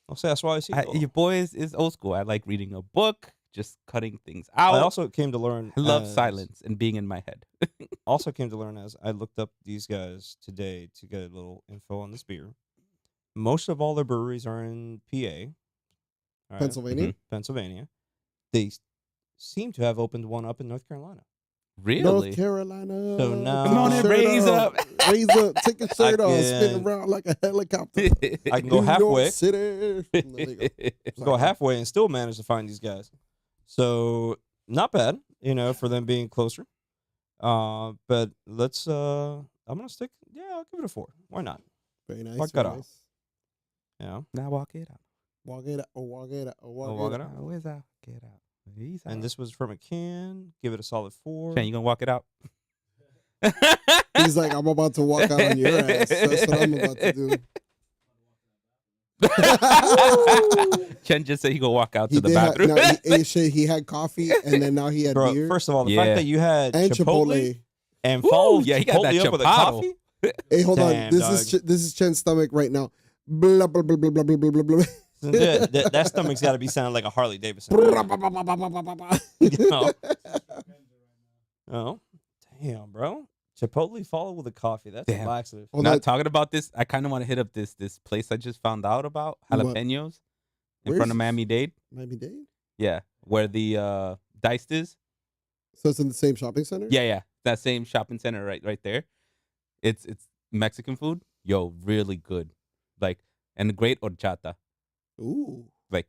I'll say that's why I see. Your boy is old school. I like reading a book, just cutting things out. I also came to learn. I love as- silence and being in my head. Also came to learn as I looked up these guys today to get a little info on this beer. Most of all their breweries are in PA, all right, Pennsylvania. Pennsylvania. They seem to have opened one up in North Carolina. Really? North Carolina. So now- Take Come on your in, shirt raise off. up. Raise up. Take your shirt off. can- Spin around like a helicopter. I can go New halfway. York City. There you go. Go halfway and still manage to find these guys. So not bad, for them being closer. But let's. I'm gonna stick. Yeah, I'll give it a 4. Why not? Very nice. Walk very it off. nice. Yeah. Now walk it out. Walk it out. Oh, walk it out. Oh, walk, walk it it out. out. Where's that? Get out. He's out. And this was from a can. Give it a solid 4. Chen, you gonna walk it out? He's like, I'm about to walk out on your ass. That's what I'm about to do. Chen just said he gonna walk out He to the did have, bathroom. no, he ate shit. He had coffee, and then now he had Bro, beer first of all, the Yeah. fact that you had and Chipotle, Chipotle. and Woo, followed yeah, he got Chipotle that up with a Chipotle. coffee. Hey, hold on. Damn, This dog. is Chen's stomach right now. Blah blah blah blah blah blah blah blah blah. that stomach's got to be sounding like a Harley Davidson. You know? Oh, damn, bro. Chipotle followed with a coffee. That's Damn. a laxative. Hold Not on. talking about this. I kind of want to hit up this place I just found out about, What? jalapenos, in Where's front of this? Miami-Dade. Miami-Dade. Yeah, where the Diced is. So it's in the same shopping center. Yeah, that same shopping center right there. It's Mexican food. Yo, really good. Like, and great horchata. Ooh. Like,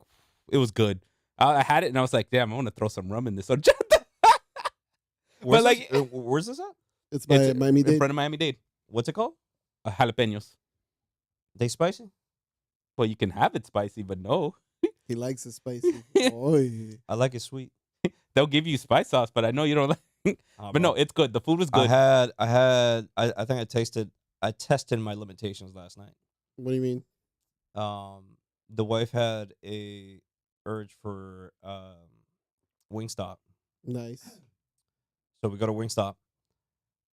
it was good. I had it and I was like, damn, I want to throw some rum in this horchata. Where's like- this, where's this at? It's by It's in Miami-Dade. front of Miami-Dade. What's it called? Jalapenos. They spicy? Well, you can have it spicy, but no. He likes it spicy. Oy. I like it sweet. They'll give you spice sauce, but I know you don't like. Oh, But bro. no, it's good. The food was good. I think I tested my limitations last night. What do you mean? The wife had a urge for Wingstop. Nice. So we go to Wingstop,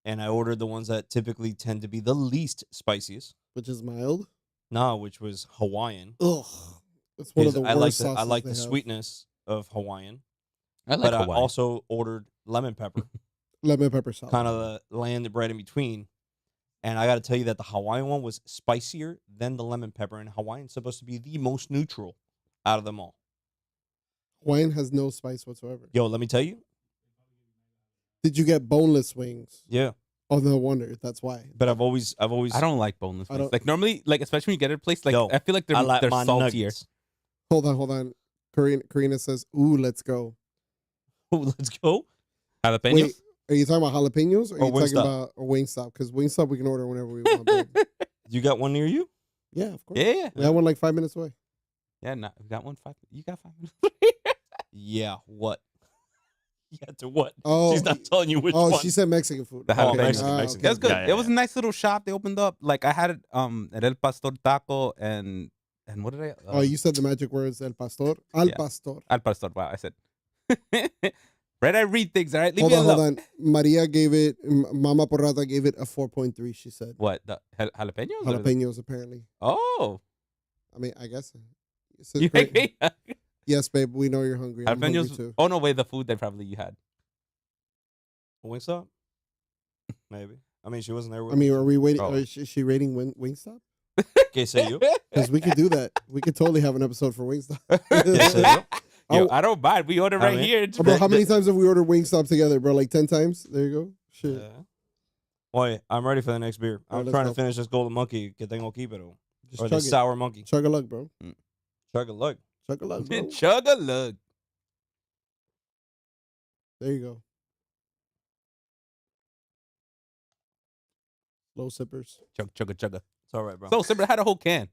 and I ordered the ones that typically tend to be the least spiciest. Which is mild. No, which was Hawaiian. Ugh. It's one of the I worst like sauces I like they the have. sweetness of Hawaiian, I like but I Hawaii. also ordered lemon pepper, Lemon pepper sauce. kind of the land right in between. And I got to tell you that the Hawaiian one was spicier than the lemon pepper, and Hawaiian's supposed to be the most neutral out of them all. Hawaiian has no spice whatsoever. Yo, let me tell you. Did you get boneless wings? Yeah, Oh, no wonder. That's why. but I've always I don't like boneless I wings. don't- Like normally, like especially when you get it at a place, like Yo, I feel like I like they're my saltier. nuggets. Hold on. Karina says, "Ooh, let's go." Let's go. Jalapenos. Wait, Are you talking about jalapenos? Or are Or you talking Wingstop. about Wingstop? Because Wingstop we can order whenever we want. Babe. You got one near you? Yeah, of course. Yeah. We have one like 5 minutes away. Yeah, no, we got 5. You got 5 minutes. Yeah. What? Yeah. To what? Oh, She's not telling you which oh, one. she said Mexican food. The Oh, jalapenos. Mexican. Ah, Mexican. It was good. Yeah, yeah, It was a yeah. nice little shop they opened up. Like I had it at El Pastor Taco and what did I? Oh, you said the magic words, El Pastor. Al Yeah. Pastor. Al Pastor. Wow, I said. Right, I read things. All right, leave Hold me on, alone. hold on. Maria gave it, Mama Porrata gave it a 4.3, she said. What the jalapenos? or the- Jalapenos, apparently. Oh, I mean, I guess. It's you great. agree? Yes, babe, we know you're hungry. I'm hungry Jalapenos. too. Oh no, wait, the food that probably you had. Wingstop? Maybe. I mean, she wasn't there with I mean, me. are we waiting? Oh. Is she rating Wingstop? Okay, say you. Because we could do that. We could totally have an episode for Wingstop. Okay, say you. Yo, Oh. I don't mind. We order I right mean- here. It's Bro, how many the- times have we ordered Wingstop together, bro? Like 10 times? There you go. Shit. Yeah. Wait, I'm ready for the next beer. All right, I'm let's trying go. to finish this golden monkey que tengo aquí, pero. Just Or chug the it. sour monkey. Chug a lug, bro. Chug a lug. Chug a lug, bro. Chug a lug. There you go. Slow sippers. Chugga. It's all right, bro. So simple. I had a whole can.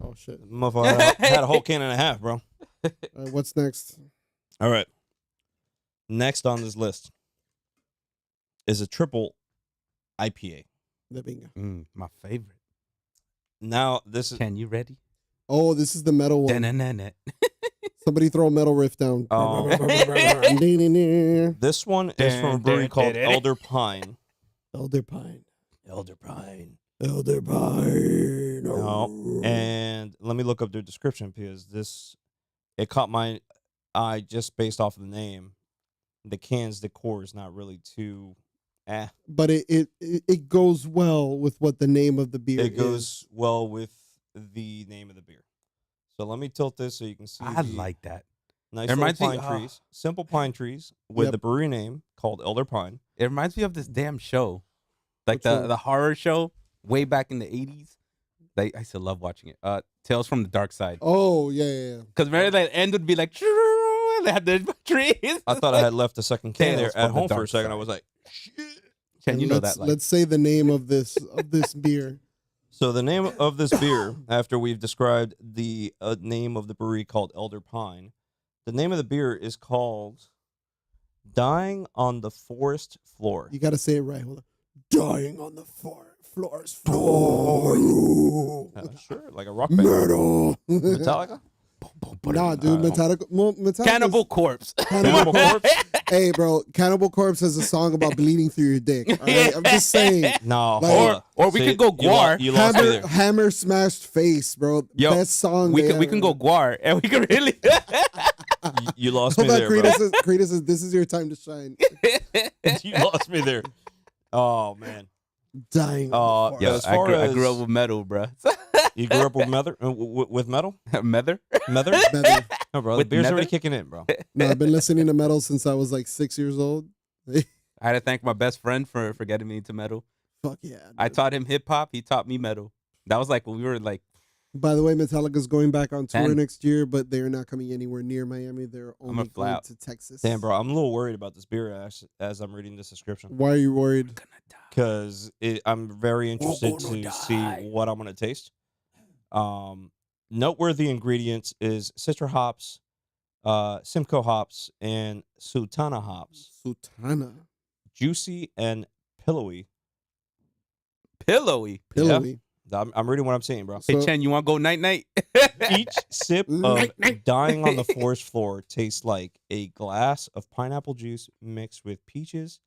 Oh, shit. Motherfucker had a whole can and a half, bro. All right, what's next? All right. Next on this list is a triple IPA. The bingo. My favorite. Now, this is. Can you ready? Oh, this is the metal one. Da-na-na-na. Somebody throw a metal riff down. This one is from a brewery called Elder Pine. Elder Pine. Elder Pine. Elder Pine. No. And let me look up their description because it caught my eye just based off of the name. The can's decor is not really too. But it goes well with what the name of the beer It is. goes well with the name of the beer. So let me tilt this so you can see. I the like that. nice It little reminds me- pine trees, simple pine trees with Yep. the brewery name called Elder Pine. It reminds me of this damn show, like Which one? the horror show way back in the 80s. I used to love watching it. Tales from the Dark Side. Oh, yeah. Because remember that end would be like, and they had the trees. I thought I had left a second can Tales there at from the home for a Dark second. I Side. was like, shit. Can And you know let's, that? Like, let's say the name of this beer. So the name of this beer, after we've described the name of the brewery called Elder Pine, the name of the beer is called Dying on the Forest Floor. You got to say it right. Hold on. Dying on the forest floor. Sure, like a rock band. Metal. Metallica? Nah, dude. Metallica. Cannibal Corpse. Cannibal Corpse? Hey, bro. Cannibal Corpse has a song about bleeding through your dick. All right? I'm just saying. No. Like- hold up. Or we See, could go Guar. You lost me there. Hammer smashed face, bro. Yo, Best song. we they can ever- go Guar and we can really. You lost me Hold on, there, bro. Krita says, this is your time to shine. You lost me there. Oh, man. Dying. Yo, As I far I grew as- up with metal, bro. You grew up with with metal? Mether. Mether? Metal. No, bro. The With beer's already nether? kicking in, bro. No, I've been listening to metal since I was like 6 years old. I had to thank my best friend for getting me into metal. Fuck yeah. I dude. taught him hip hop. He taught me metal. That was like when we were like, By the way, Metallica's going back on tour 10. next year, but they're not coming anywhere near Miami. They're gonna only fly going out. to Texas. Damn, bro. I'm a little worried about this beer as I'm reading this description. Why are you worried? gonna die. Because I'm very interested gonna to see die. what I'm going to taste. Noteworthy ingredients is Citra hops, Simcoe hops, and Sultana hops. Sultana. Juicy and pillowy. Pillowy. Pillowy. I'm reading what I'm saying, bro. Hey, So- Chen, you want to go night night? Each sip of Night, night. Dying on the Forest Floor tastes like a glass of pineapple juice mixed with peaches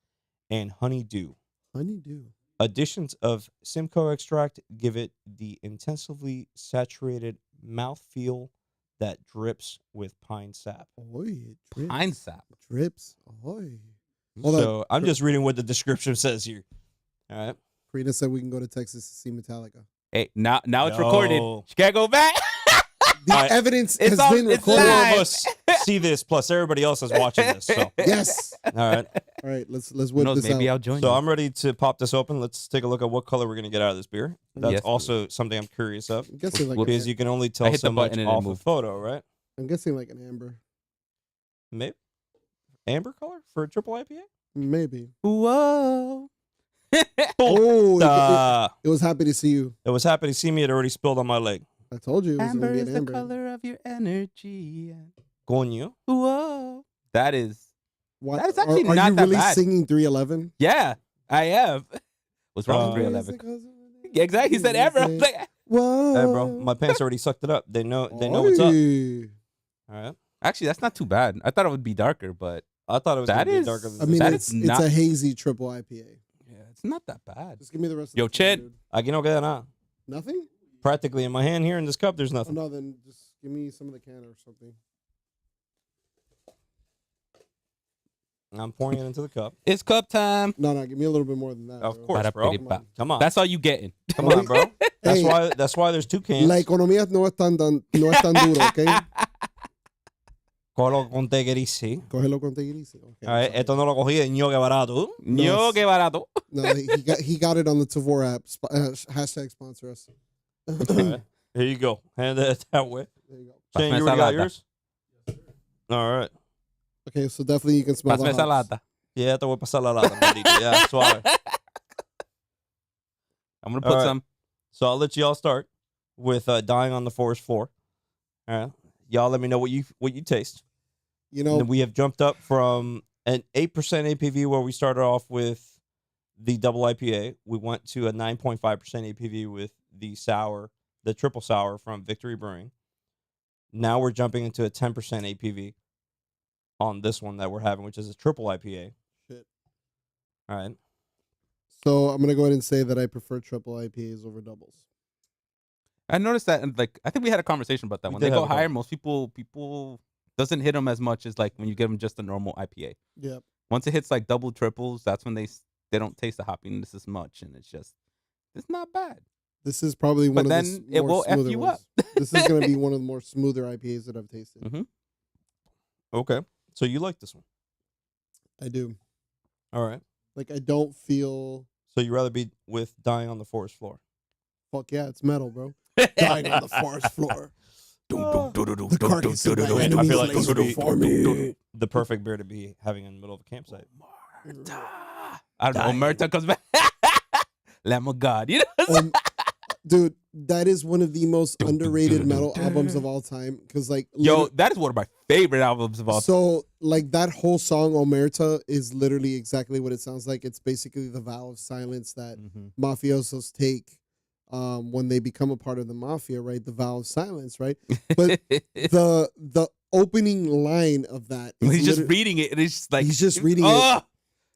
and honeydew. Honeydew. Additions of Simcoe extract give it the intensively saturated mouthfeel that drips with pine sap. Oy, it drips. Pine sap. Drips. Oy. Hold on. So I'm just reading what the description says here. All right. Karina said we can go to Texas to see Metallica. Hey, now it's No. recorded. She can't go back. The I- evidence It's has on- been it's Four recorded. live. of us see this, plus everybody else is watching this. So, Yes. all right. All right, let's Who whip knows? this Maybe out. I'll join So you. I'm ready to pop this open. Let's take a look at what color we're gonna get out of this beer. That's Yes, also something I'm curious of I'm guessing like because an, you can only I tell hit so the much button and it off a moved. photo, right? I'm guessing like an amber. Maybe amber color for a triple IPA. Maybe. Whoa. Oh, Uh, it was happy to see you. it was happy to see me. It already spilled on my leg. I told you it was Amber going to is be an the amber. color of your energy. Coño. Whoa. That is What? That is actually are not you that really bad. singing 311? Yeah, I am. What's wrong with 311? Exactly. He said Amber. I was like, Whoa. Hey, bro, my pants already sucked it up. They know what's up. Oy. All right. actually, that's not too bad. I thought it would be darker, but I thought it was That gonna be is- darker than I this. mean, That it's is not- a hazy triple IPA. yeah, it's not that bad. Just give me the rest. Yo, of the can, Chet. dude. Aquí no queda nada. Nothing? Practically in my hand here in this cup, there's Oh, nothing. no, then just give me some of the can or something. I'm pouring it into the cup. It's cup time. No, give me a little bit more than that. Of bro. course, bro. Ba-da-ba-da-ba. Come on. That's all you getting. Come on, bro. That's Hey. why there's two cans. La economía no es tan duro, ¿ok? Colo con teguerisi. Cógelo con teguirisi. Okay, All right, sorry. esto no lo cogí de ñoque barato. Yo, qué barato. No, he got it on the Tavour app. Hashtag sponsor us. All right, here you go. Hand it that way. There you go. Shane, Pásame you already got salada. yours? All right. Okay, so definitely you can smell Pásame the hops. salada. Yeah, te voy a pasar la lata, maldito. Yeah, suave. I'm gonna All put right. some. So I'll let y'all start with dying on the forest floor. All right, y'all let me know what you taste. You know, And we have jumped up from an 8% APV where we started off with the double IPA. We went to a 9.5% APV with the triple sour from Victory Brewing. Now we're jumping into a 10% APV on this one that we're having, which is a triple IPA. Shit. All right. So I'm gonna go ahead and say that I prefer triple IPAs over doubles. I noticed that, and like, I think we had a conversation about that. We When did they have go a higher, conversation. most people doesn't hit them as much as like when you give them just a normal IPA. Yeah. Once it hits like double triples, that's when they don't taste the hoppiness as much, and it's not bad. This is probably But one of the then it more will F smoother you ones. up. This is gonna be one of the more smoother IPAs that I've tasted. Mhm. Okay. So you like this one. I do. All right. Like I don't feel. So you'd rather be with dying on the forest floor. Fuck yeah, it's metal, bro. Dying on the forest floor. The carcass of my I enemies feel like this lays would be before me. the perfect beer to be having in the middle of a campsite. I don't know. Omerta comes back. Lamb of God, you know. Dude, that is one of the most underrated metal albums of all time. Because like, Yo, that is one of my favorite albums of all time. so like that whole song Omerta is literally exactly what it sounds like. It's basically the vow of silence that mafiosos take when they become a part of the mafia, right? The vow of silence, right? But the opening line of that is He's just liter- reading it, and it's just like He's just reading it. oh,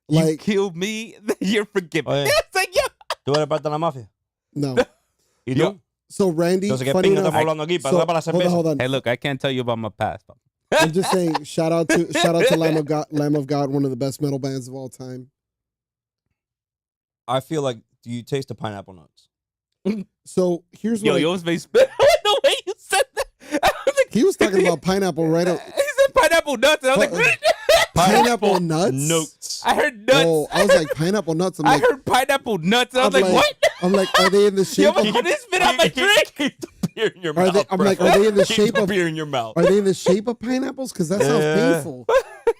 you like killed me, you're forgiven. Oh, yeah. It's like, yo. Tú eres parte de la mafia. no. ¿Y Yo- tú? So Randy, Entonces, ¿qué funny pinga enough, estamos hablando aquí? so, Para para la cerveza. hold on. Hey, look, I can't tell you about my past. I'm just saying, shout out to Lamb of God, one of the best metal bands of all time. I feel like, do you taste the pineapple nuts? So here's Yo, what you almost made spit the way you said that. I was like, he was talking about pineapple right up. He said pineapple nuts, and I was like, Pineapple nuts? Notes. I heard nuts. Oh, I was like pineapple nuts. I'm I like, heard pineapple nuts. And I was I'm like, what? I'm like, are they in the Yo, shape but of? you didn't spit out my drink. Keep the beer in your Are mouth. they? I'm bro. like, are they in the Keep shape the of? beer in your mouth? Are they in the shape of pineapples? Because that sounds Yeah. painful.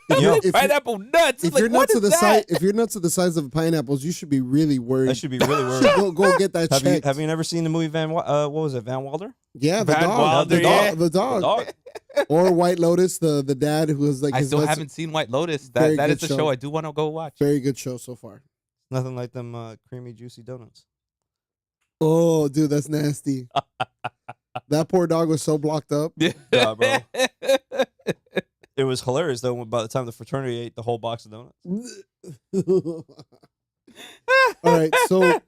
Yo, If you're- Pineapple nuts. If Like, your what nuts is are the that? size, if your nuts are the size of pineapples, you should be really worried. I should be really You worried. should go get that Have you checked. never seen the movie what was it, Van Wilder? Yeah, the Van dog, Wilder, the yeah. dog, the dog, Dog. or White Lotus, the dad who was like I his still best- haven't seen White Lotus. Very That is good the show. show I do want to go watch. Very good show so far. Nothing like them creamy, juicy donuts. Oh, dude, that's nasty. That poor dog was so blocked up. Yeah, bro. It was hilarious though. By the time the fraternity ate the whole box of donuts. All right, so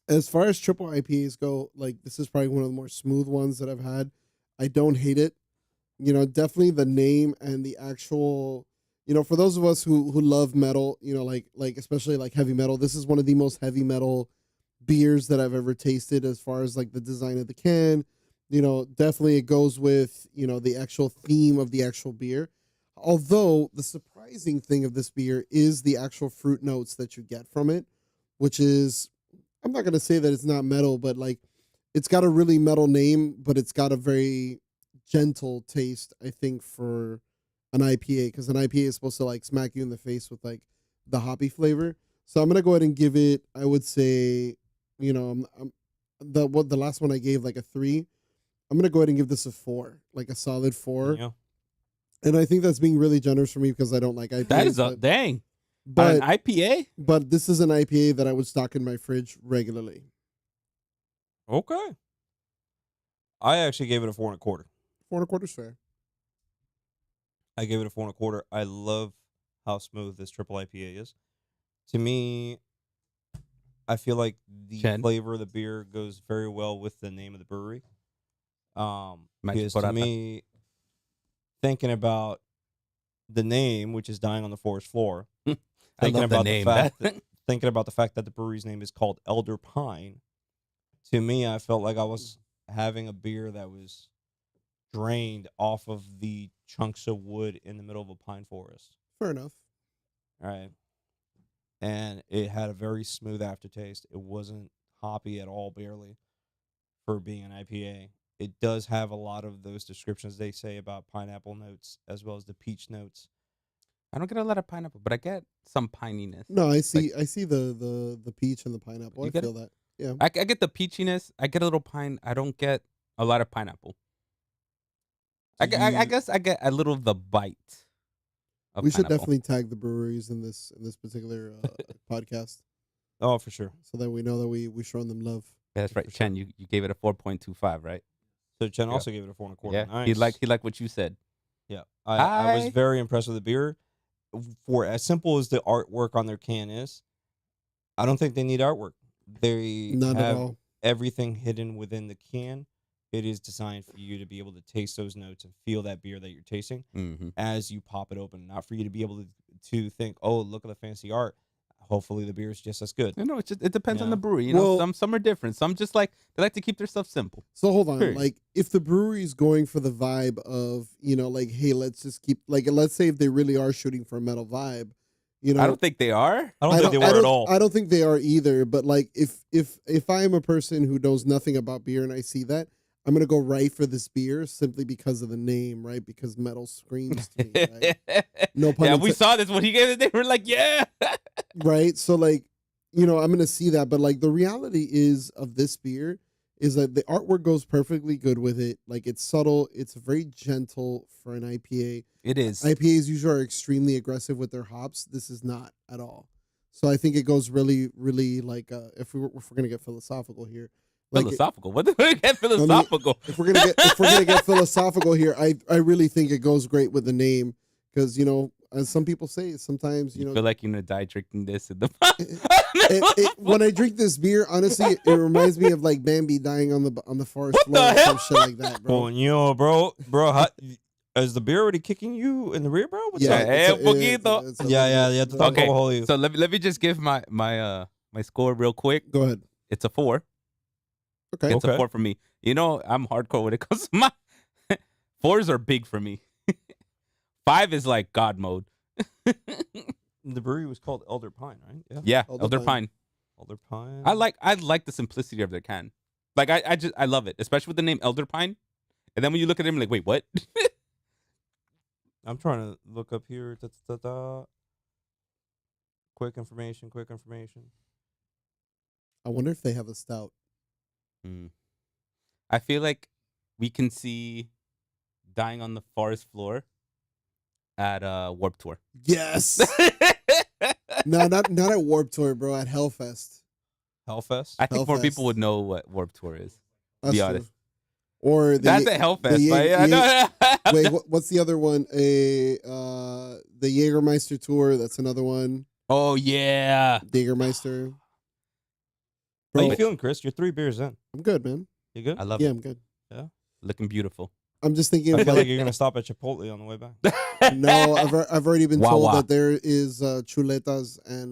as far as triple IPAs go, like this is probably one of the more smooth ones that I've had. I don't hate it. You know, definitely the name and the actual, you know, for those of us who love metal, you know, like especially like heavy metal, this is one of the most heavy metal beers that I've ever tasted as far as like the design of the can. You know, definitely it goes with, you know, the actual theme of the actual beer. Although the surprising thing of this beer is the actual fruit notes that you get from it, which is, I'm not going to say that it's not metal, but like it's got a really metal name, but it's got a very gentle taste, I think, for an IPA, because an IPA is supposed to like smack you in the face with like the hoppy flavor. So I'm gonna go ahead and give it. I would say, I'm the last one I gave like a 3. I'm gonna go ahead and give this a 4, like a solid 4. Yeah. And I think that's being really generous for me because I don't like IPAs. That is a dang. but An IPA? but this is an IPA that I would stock in my fridge regularly. Okay. I actually gave it a 4.25. 4.25 is fair. I gave it a 4.25. I love how smooth this triple IPA is. To me, I feel like the Chen? flavor of the beer goes very well with the name of the brewery. Because to Porata. me, thinking about the name, which is Dying on the Forest Floor, I thinking love the about name. fact that, thinking about the fact that the brewery's name is called Elder Pine, to me, I felt like I was having a beer that was drained off of the chunks of wood in the middle of a pine forest. Fair enough. All right. And it had a very smooth aftertaste. It wasn't hoppy at all, barely, for being an IPA. It does have a lot of those descriptions they say about pineapple notes as well as the peach notes. I don't get a lot of pineapple, but I get some pininess. No, I see the peach and the pineapple. You I get feel that. Yeah. I get the peachiness. I get a little pine. I don't get a lot of pineapple. I guess I get a little of the bite. Of We should pineapple. definitely tag the breweries in this particular podcast Oh, for sure. so that we know that we showing them love. Yeah, that's right. for sure. Chen, you gave it a 4.25, right? So Chen Yeah. also gave it a 4.25. Yeah. Nice. He liked what you said. Yeah. I was I- very impressed with the beer. For as simple as the artwork on their can is, I don't think they need artwork. They None at have all. everything hidden within the can. It is designed for you to be able to taste those notes and feel that beer that you're tasting Mm-hmm. as you pop it open. Not for you to be able to think, oh, look at the fancy art. Hopefully the beer is just as good. You know, it depends on Yeah. the brewery. You know, Well- some are different. Some just they like to keep their stuff simple. So hold on, Period. like if the brewery's going for the vibe of, like, hey, let's just keep, like, let's say if they really are shooting for a metal vibe, I don't think they are. I don't think they were at all. I don't think they are either. But like, if I am a person who knows nothing about beer and I see that, I'm gonna go right for this beer simply because of the name, right? Because metal screams to me, right? No pun Yeah, we intended. saw this when he gave it. They were like, yeah. Right? So like, I'm gonna see that. But like the reality is of this beer is that the artwork goes perfectly good with it. Like it's subtle, it's very gentle for an IPA. It is. IPAs usually are extremely aggressive with their hops. This is not at all. So I think it goes really, really like if we're gonna get philosophical here. Like Philosophical. What did we get philosophical? if we're gonna get philosophical here, I really think it goes great with the name because as some people say, sometimes you feel like you're gonna die drinking this in the. when I drink this beer, honestly, it reminds me of like Bambi dying on the forest What floor the or hell? some shit like that, bro. bro, how, is the beer already kicking you in the rear, bro? What's Yeah, up? Hey, it's a- poquito. it's a- Yeah, you have to talk Okay, about you. So let me just give my score real quick. Go ahead. It's a 4. Okay. It's a 4 for me. I'm hardcore when it comes to my 4s are big for me. 5 is like God mode. The brewery was called Elder Pine, right? Yeah. Yeah, Elder Elder Pine. Pine. Elder Pine. I like the simplicity of their can. Like I love it, especially with the name Elder Pine. And then when you look at him, like, wait, what? I'm trying to look up here. Quick information. I wonder if they have a stout. I feel like we can see Dying on the Forest Floor at Warped Tour. Yes. No, not at Warped Tour, bro. At Hellfest. Hellfest. I think more Hellfest. people would know what Warped Tour is. That's Be true. honest. Or the That's at Hellfest. the but Ye- yeah, no. wait, what's the other one? The Jägermeister tour. That's another one. Oh yeah. Jägermeister. How Bro, you feeling, Chris? You're 3 beers in. I'm good, man. You good? I love Yeah, it. I'm good. Looking beautiful. I'm just thinking I of feel like like, you're gonna stop at Chipotle on the way back. no, I've already been told Wawa. that there is chuletas and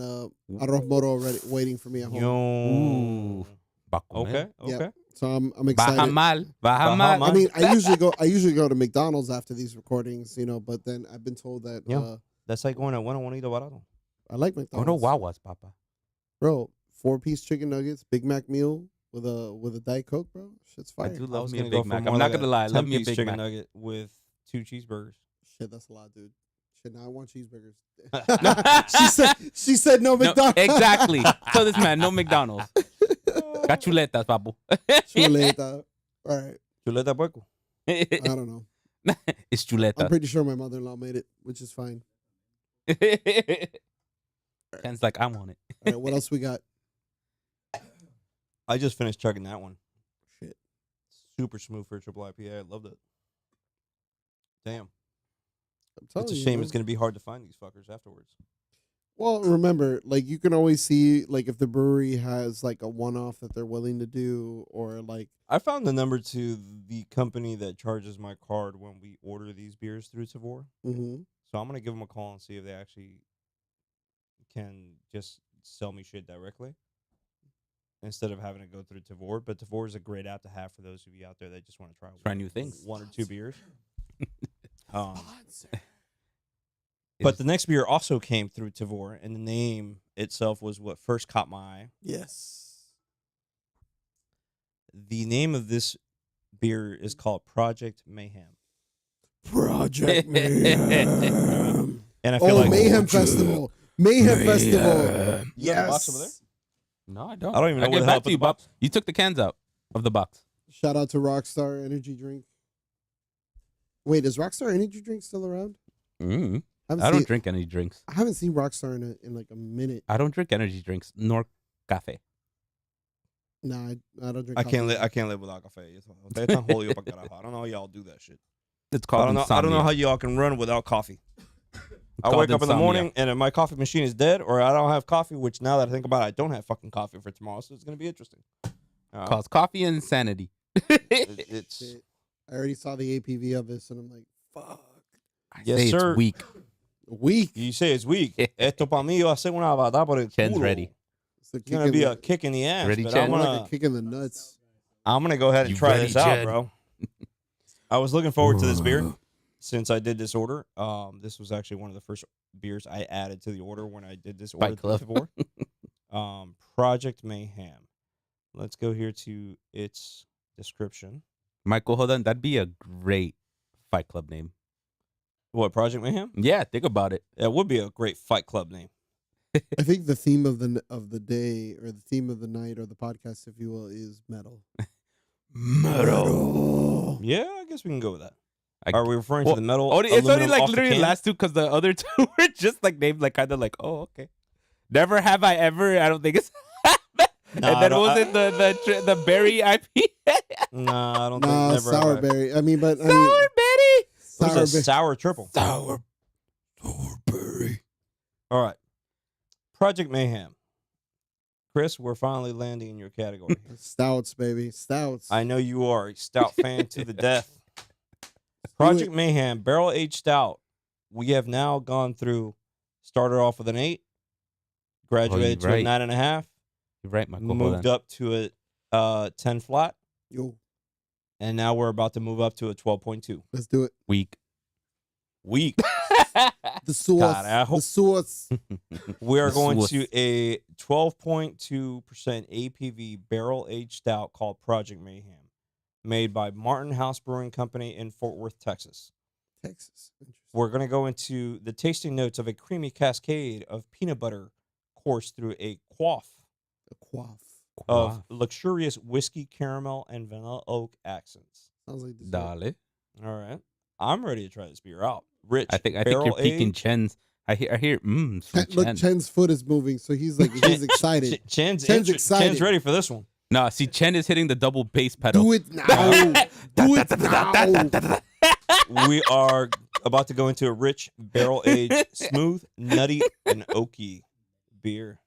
arroz moro already waiting for me at home. Yo. Bakume. Okay. So I'm excited. Baja mal. Baja I mean, I usually go to McDonald's after these recordings, but then I've been told that Yeah. That's like going to bueno bonito barato. I like Oh McDonald's. no, Wawas, Papa. Bro, 4-piece chicken nuggets, Big Mac meal with a Diet Coke, bro. Shit's I fire. do I love was me a gonna go Big for Mac. more I'm not like gonna lie. I love me a 10-piece Big chicken Mac. nugget with 2 cheeseburgers. Shit, that's a lot, dude. Shit, now I want cheeseburgers. she said no No, McDonald's. exactly. So this man, no McDonald's. Got chuletas, papu. Chuleta. All right. Chuleta puerco. I don't know. It's I'm chuleta. pretty sure my mother-in-law made it, which is fine. Ken's like, I want it. All right, what else we got? I just finished chugging that one. Shit. Super smooth for a triple IPA. I loved it. Damn. I'm telling It's a you, shame man. it's going to be hard to find these fuckers afterwards. Well, remember, like you can always see, like if the brewery has like a one-off that they're willing to do, or like I found the number to the company that charges my card when we order these beers through Tavour. mhm. So I'm going to give them a call and see if they actually can just sell me shit directly instead of having to go through Tavour. But Tavour is a great app to have for those of you out there that just want to Try new things. one or two beers. Um, Sponsor. but the next beer also came through Tavour, and the name itself was what first caught my eye. Yes. The name of this beer is called Project Mayhem. Project Mayhem. And I feel Oh, like Mayhem Festival. Mayhem Festival. You got the box over there? Yes. No, I don't. I don't even know I'll where get the hell I back put to you, the Bob. box. You took the cans out of the box. Shout out to Rockstar Energy Drink. Wait, is Rockstar Energy Drink still around? Mm. I I don't drink energy drinks. I haven't seen Rockstar in like a minute. I don't drink energy drinks nor cafe. Nah, I don't drink. I can't coffee. live. I can't live without coffee. Ustedes están jodidos pa' carajo. I don't know how y'all do that shit. It's I called don't know. I don't know how y'all can run without coffee. I called wake up in the insomnia. morning and if my coffee machine is dead, or I don't have coffee. Which now that I think about it, I don't have fucking coffee for tomorrow, so it's gonna be interesting. Cause coffee insanity. It's Shit. I already saw the APV of this, and I'm like, fuck. I Yes, say sir. It's weak. Weak. you say it's weak. Esto para mí va a ser una batalla por el Chen's culo. ready. It's the It's gonna be a kick kick in the ass. Ready, but Chen? I'm in the, gonna like a kick in the nuts. go ahead and You try ready, this out, Chen? bro. I was looking forward to this beer since I did this order. This was actually one of the first beers I added to the order when I did this order Fight Club. before. Project Mayhem. Let's go here to its description. Michael, hold on. That'd be a great Fight Club name. What, Project Mayhem? Yeah, think about it. That would be a great Fight Club name. I think the theme of the day, or the theme of the night, or the podcast, if you will, is metal. Metal. Yeah, I guess we can go with that. I- Are we referring Well, to the metal? it's only aluminum like off the literally the can? last two because the other two were just like named like kind of like, oh, okay. Never have I ever. I don't think it's. Nah, and I then don't- was it the berry IP? Nah, I don't Nah, think never. have I- sourberry. I mean, but I Sour mean, Betty. What is a sourberry. sour triple? Sourberry. All right. Project Mayhem. Chris, we're finally landing in your category. Stouts, baby. Stouts. I know you are a stout fan to the death. Project Mayhem Barrel Aged Stout. We have now gone through, started off with an 8, graduated to a right. 9.5, You're right, Michael. Hold moved on. up to a 10 flat, Yo, and now we're about to move up to a 12.2. let's do it. Weak. Weak. The sauce. Carajo. The sauce. We are going Sauce. to a 12.2% APV barrel aged stout called Project Mayhem, made by Martin House Brewing Company in Fort Worth, Texas. Texas. Interesting. We're going to go into the tasting notes of a creamy cascade of peanut butter coursed through a quaff The quaff. of luxurious whiskey, caramel, and vanilla oak accents. Sounds like dessert. Dale. All right. I'm ready to try this beer out. Rich. I think you're barrel peeking aged. Chen's. I hear from Look, Chen. Chen's foot is moving, so he's like, he's excited. Chen's excited. Chen's ready for this one. No, see, Chen is hitting the double bass pedal. Do it now. Do it now. We are about to go into a rich, barrel aged, smooth, nutty, and oaky beer.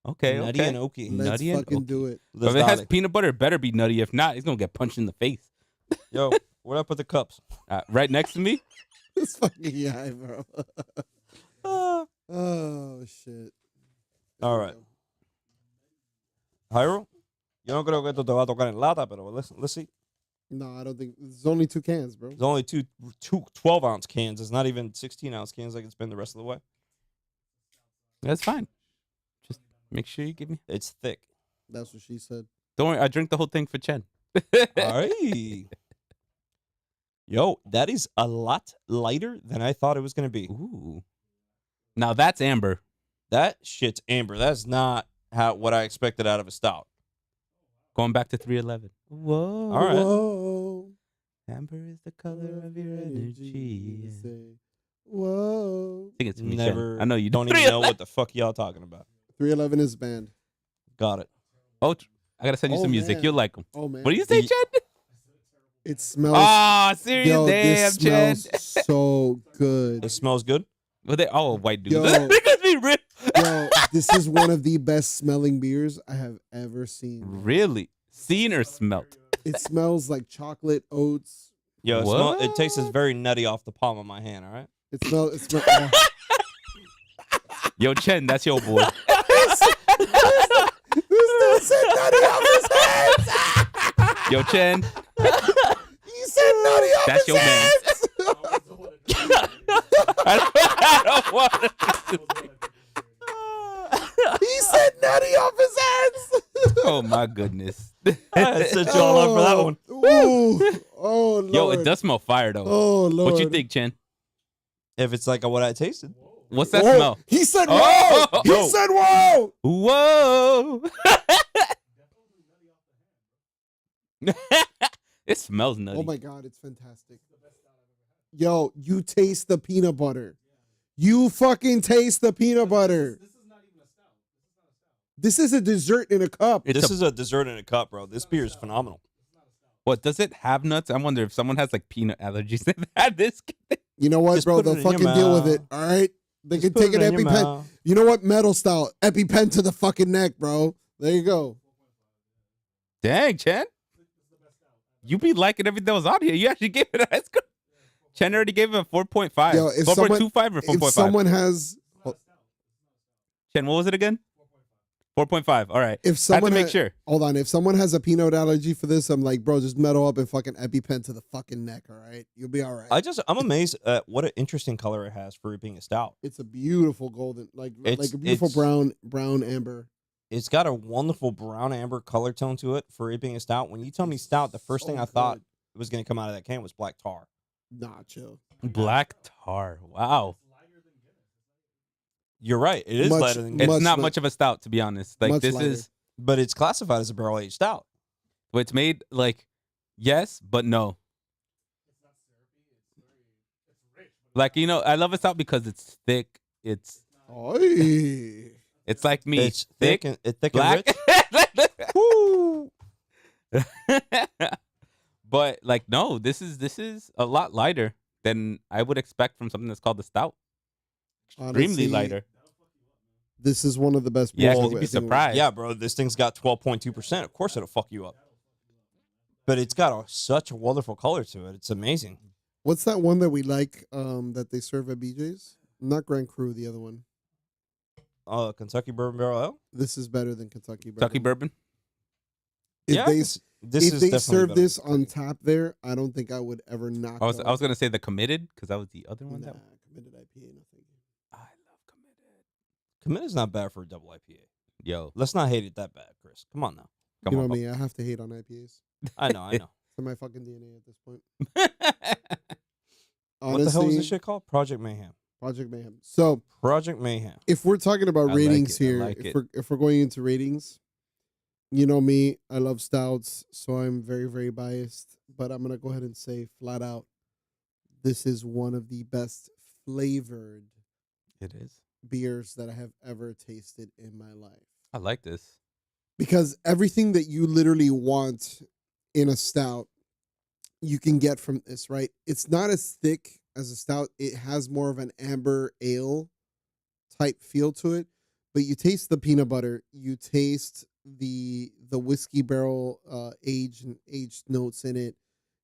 Okay, Nutty okay. and oaky. Let's Nutty and fucking oaky. do it. But if Let's it has dial it. peanut butter, it better be nutty. If not, he's gonna get punched in the face. Yo, where'd I put the cups? Right next to me. This fucking guy, bro. Oh shit. All right. Jairo, yo no creo que esto te va a tocar en lata, pero let's see. No, I don't think there's only 2 cans, bro. There's only two 12-ounce cans. It's not even 16-ounce cans like it's been the rest of the way. That's fine. Just make sure you give me. Eh. It's thick. That's what she said. Don't worry, I drink the whole thing for Chen. All right. Yo, that is a lot lighter than I thought it was going to be. Ooh. Now that's amber. That shit's amber. That's not what I expected out of a stout. Going back to 311. Whoa. All right. Whoa. Amber is the color of your energy. Say, whoa. Sing it to me, Never. Shen. I know you don't even know what the fuck y'all talking about. 311 is banned. Got it. Oh, I gotta send you Oh, some music. man. You'll like them. Oh man. What do you say, Ye- Chen? It smells. Oh, serious? Yo, Damn, this Chen. smells so good. It smells good. Well, they all white dudes. Yo. They could be real. Yo, this is one of the best smelling beers I have ever seen. Really? Seen or smelt? It smells like chocolate, oats. Yo, it tastes What? very nutty off the palm of my hand. All right. It smells. Oh. Yo, Chen, that's your boy. This dude said nutty off his hands. Yo, Chen, He said nutty off that's his your man. hands. I don't want to. He said nutty off his hands. Oh my goodness. I set y'all up for that one. Ooh. Oh Lord. Yo, it does smell fire though. Oh Lord. What you think, Chen? If it's like what I tasted. What's that Whoa. smell? He said whoa. Oh. He Yo. said whoa. Whoa! It smells nutty. Oh my God, it's fantastic. Yo, you taste the peanut butter. You fucking taste the peanut butter. This is a dessert in a cup. This is a dessert in a cup, bro. This beer is phenomenal. What does it have nuts? I wonder if someone has like peanut allergies. They've had this. You know what, Just bro? put it They'll in your fucking deal with it. mouth. All right. They Just can take put an it in your EpiPen. mouth. You know what? Metal style. EpiPen to the fucking neck, bro. There you go. Dang, Chen. You be liking everything that was on here. You actually gave it a high score. Chen already gave it a 4.5. Yo, if someone- 4.25 or 4.5? If someone has, Chen, what was it again? 4.5. All right. if someone make ha- sure. Hold on. If someone has a peanut allergy for this, I'm like, bro, just metal up and fucking EpiPen to the fucking neck. All right, you'll be all right. I'm amazed at what an interesting color it has for it being a stout. It's a beautiful golden, like It's- a beautiful it's- brown amber. It's got a wonderful brown amber color tone to it for it being a stout. When you tell me stout, the first thing So I thought good. was going to come out of that can was black tar. Nah, chill. Black tar. Wow. You're right. It is Much- lighter than It's Much not li- much of a stout, to be honest. Like, much this lighter. is, but it's classified as a barrel aged stout. well, it's made like, yes, but no. Like, you know, I love a stout because it's thick. It's Oy. like me. It's thick and black. rich. Woo! But like, no, this is a lot lighter than I would expect from something that's called the stout. Extremely Honestly, lighter. This is one of the best. Yeah, beers 'cause I you'd be think we- surprised. Yeah, bro. This thing's got 12.2%. Of course it'll fuck you up. But it's got such a wonderful color to it. It's amazing. What's that one that we like? That they serve at BJ's? Not Grand Cru, the other one. Kentucky Bourbon Barrel Ale? This is better than Kentucky Bourbon. Kentucky bourbon. If Yeah, they this if is they definitely serve better this than on Kentucky. tap there, I don't think I would ever knock. I was gonna say the committed because that was the other one. Nah, That committed IPA, nothing. I love committed. Commit is not bad for a double IPA. Yo, Let's not hate it that bad, Chris. Come on now. come You know on. me, I have to hate on IPAs. I know, I know. It's in my fucking DNA at this point. What Honestly, the hell was this shit called? Project Mayhem. Project Mayhem. So Project Mayhem. if we're talking about I like ratings it, I here, like if it. we're going into ratings, you know me, I love stouts, so I'm very, very biased. But I'm gonna go ahead and say flat out, this is one of the best flavored It is. beers that I have ever tasted in my life. I like this. Because everything that you literally want in a stout, you can get from this, right? It's not as thick as a stout. It has more of an amber ale type feel to it. But you taste the peanut butter. You taste the whiskey barrel aged notes in it.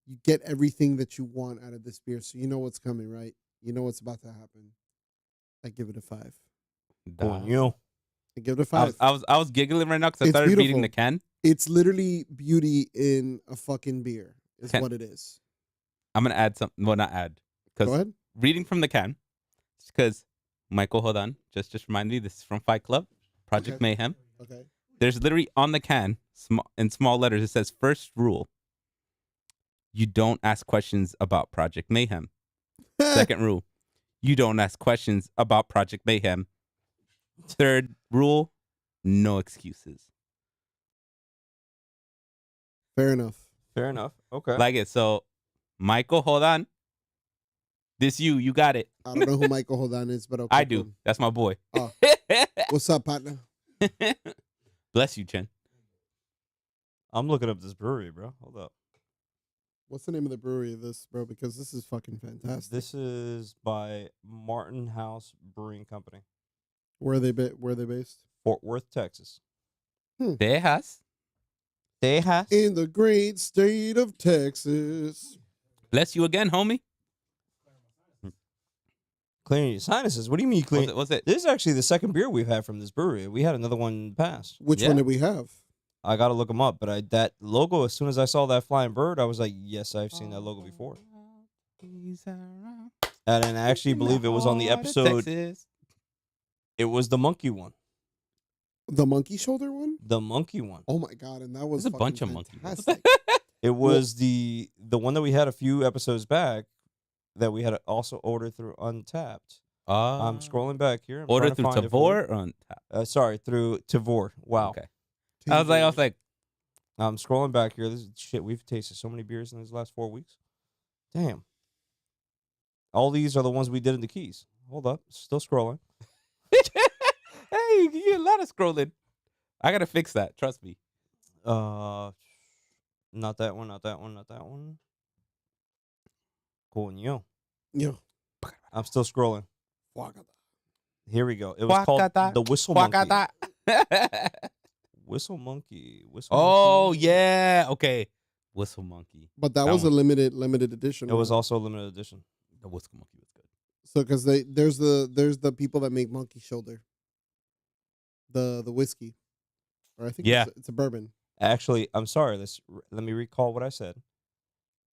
You get everything that you want out of this beer. So you know what's coming, right? You know what's about to happen. I give it a 5. Coño. I give it a I 5. was giggling right now because I It's started reading beautiful. the can. It's literally beauty in a fucking beer. Is Can- what it is. I'm gonna add something. Well, not add Go because ahead. reading from the can. Because Michael, hold on, just remind me. This is from Fight Club, Project Okay. Mayhem. Okay. There's literally on the can, in small letters, it says first rule. you don't ask questions about Project Mayhem. Second rule, you don't ask questions about Project Mayhem. Third rule, no excuses. Fair enough. Fair enough. Okay. Like it. So, Michael, hold on. This you got it. I don't know who Michael Holdan is, but okay. I do. That's my boy. Oh. What's up, partner? Bless you, Chen. I'm looking up this brewery, bro. Hold up. What's the name of the brewery of this, bro? Because this is fucking fantastic. This is by Martin House Brewing Company, Where are they based? Fort Worth, Texas. Tejas. Tejas. In the great state of Texas. Bless you again, homie. Clearing your sinuses. What do you mean clean? What's it? This is actually the second beer we've had from this brewery. We had another one in the past. Which Yeah. one did we have? I gotta look them up, but that logo. As soon as I saw that flying bird, I was like, "Yes, I've seen that logo before." And I actually believe it was on the episode. It was the monkey one. The monkey shoulder one? The monkey one. Oh my god! And that was There's a bunch of monkey. monkeys. It was the one that we had a few episodes back that we had also ordered through Untapped. I'm scrolling back here. I'm Order trying to through find it for Tavour or on tap? you. Sorry, through Tavour. Wow. Okay. I was like, I'm scrolling back here. This is shit. We've tasted so many beers in these last 4 weeks. Damn. All these are the ones we did in the Keys. Hold up. Still scrolling. hey, you get a lot of scrolling. I gotta fix that. Trust me. Not that one. Not that one. Not that one. Coño. Yeah. I'm still scrolling. Wakata. Here we go. It was called the Whistle Monkey. Whistle Monkey. Oh Monkey. yeah. Okay. Whistle Monkey. But that That was one. a limited edition. It was right? also a limited edition. The Whistle Monkey was good. So because there's the people that make monkey shoulder. The whiskey. Or I think Yeah. it's a bourbon. Actually, I'm sorry. Let me recall what I said.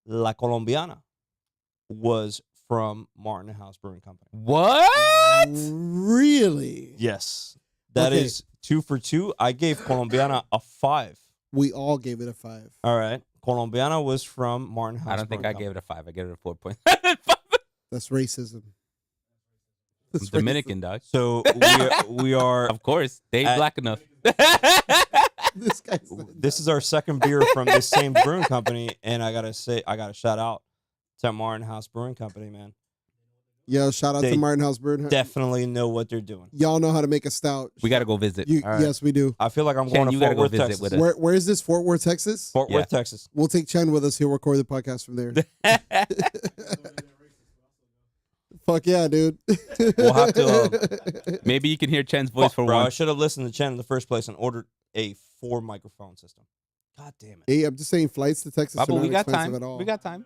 La Colombiana was from Martin House Brewing Company. What? Really? Yes. That is Okay. 2 for 2. I gave Colombiana a 5. We all gave it a 5. All right. Colombiana was from Martin House. I don't think I Brewing gave it a 5. I gave it a 4.5. That's racism. I'm That's Dominican, dog. So we are. Of course, they ain't At- black enough. racist. This guy's This is our second beer from this same brewing company, and I gotta shout out to Martin House Brewing Company, man. Yo, shout out They to Martin House Brewing. Definitely know what they're doing. Y'all know how to make a stout. We got to go visit. You, All right. Yes, we do. I feel like I'm Chen, going you to gotta Fort go Worth, visit Texas. with us. Where is this? Fort Worth, Texas? Fort Worth, Texas. We'll take Chen with us. He'll record the podcast from there. Fuck yeah, dude. We'll have to, Maybe you can hear Chen's voice Fuck, for bro, I once. should have listened to Chen in the first place and ordered a 4 microphone system. God damn it. Hey, I'm just saying, flights to Texas Papa, are not we got expensive time. at all. We got time.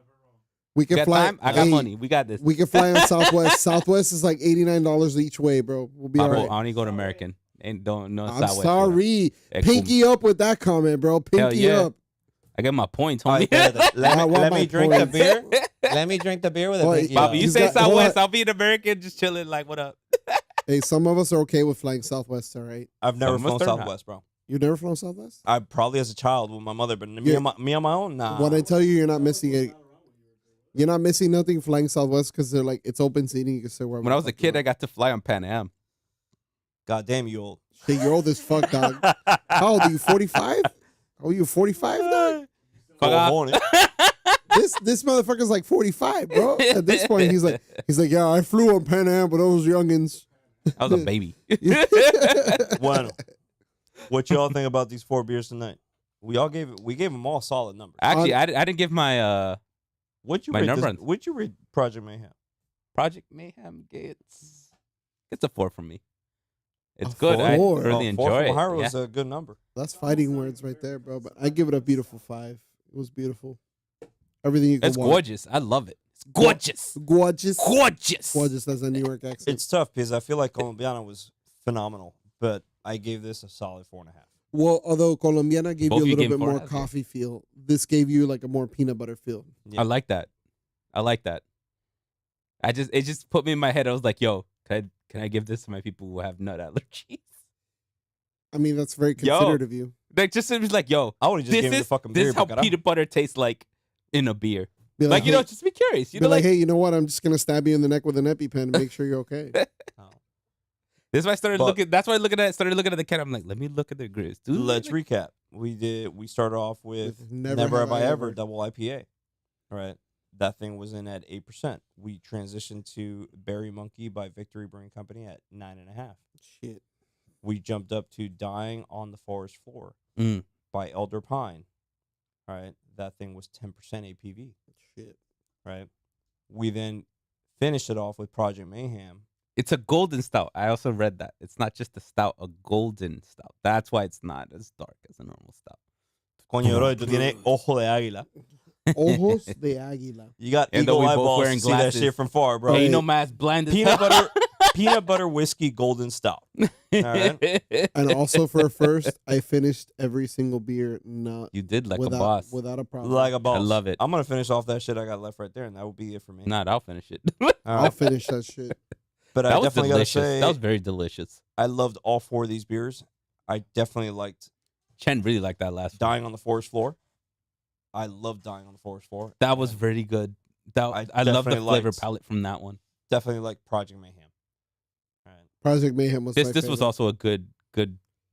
We can Got fly. time? I got hey, money. We got this. We can fly on Southwest. Southwest is like $89 each way, bro. We'll be all Papa, right. I only go to American. Ain't don't know I'm Southwest. sorry. Eh, cool. Pinky up with that comment, bro. Pinky yeah. up. I get my points, All homie. right, let I me, want let my me drink the points. beer. Let me drink the beer with a Boy, pinky. Bobby, Bobby, up. you He's say got- hold Southwest, on. I'll be an American, just chilling. Like, what up? Hey, some of us are okay with flying Southwest, all right? I've never Some of flown us are not. Southwest, bro. You never flown Southwest? I probably as a child with my mother, but me, Yeah. me on my own, nah. When I tell you you're not missing it, you're not missing nothing flying Southwest because they're like, it's open seating. You can sit wherever. When I was a kid, I got to fly on Pan Am. God damn you old. Shit, you're old as fuck, dog. How old are you? 45? Oh, you 45, dog? Fuck off. Cojones. This motherfucker's like 45, bro. At this point, he's like, yeah, I flew on Pan Am, but those youngins. I was a baby. Bueno. What y'all think about these 4 beers tonight? We gave them all solid numbers. Actually, I didn't give my What'd you My rate number this, on- what'd you rate Project Mayhem? Project Mayhem gets a 4 from me. It's A good. I 4? really 4 enjoy from it. Hyrule Yeah. is a good number. That's fighting words right there, bro. But I give it a beautiful 5. It was beautiful. Everything you could It's want. gorgeous. I love it. It's gorgeous. Gorgeous. Gorgeous. Gorgeous. That's a New York accent. It's tough because I feel like Colombiana was phenomenal, but I gave this a solid 4.5. Well, although Colombiana gave Both you a you little gave bit more 4.5, yeah. coffee feel, this gave you like a more peanut butter feel. Yeah. I like that. It just put me in my head. I was like, yo, can I give this to my people who have nut allergies? I mean, that's very Yo. considerate of you. Like, just it was like, yo, I would have just this given the is fucking this beer. is how but peanut butter tastes like in a beer? Be Like, hey, just be curious. be like, hey, you know what? I'm just gonna stab you in the neck with an EpiPen and make sure you're okay. Oh. This is why I started looking. That's why I started looking at the can. I'm like, let me look at the grits. Dude, Let's recap. We started off with Never Have I Ever double IPA. Right. That thing was in at 8%. We transitioned to Berry Monkey by Victory Brewing Company at 9.5%. Shit. We jumped up to Dying on the Forest Floor by Elder Pine. Right. That thing was 10% APV. Shit. Right. We then finished it off with Project Mayhem. It's a golden stout. I also read that. It's not just a stout, a golden stout. That's why it's not as dark as a normal stout. Coño, bro, tú tienes ojo de águila. Ojos de águila. You got And though eagle we both eyeballs wearing to see that glasses. shit from far, bro. Ain't no mass blind as Peanut butter whiskey golden stout. All right. And also for a first, I finished every single beer. Not You did like without, a boss. without a problem. Like a boss. I love it. I'm gonna finish off that shit I got left right there, and that will be it for me. Not, I'll finish it. All I'll right. finish that shit. But That I was definitely gotta delicious. say That was very delicious. I loved all four of these beers. I definitely liked Chen really liked that last one. Dying on the Forest Floor. I love Dying on the Forest Floor. That was very good. I love the definitely flavor liked- palette from that one. Definitely like Project Mayhem. All right. Project Mayhem was my This was favorite. also a good.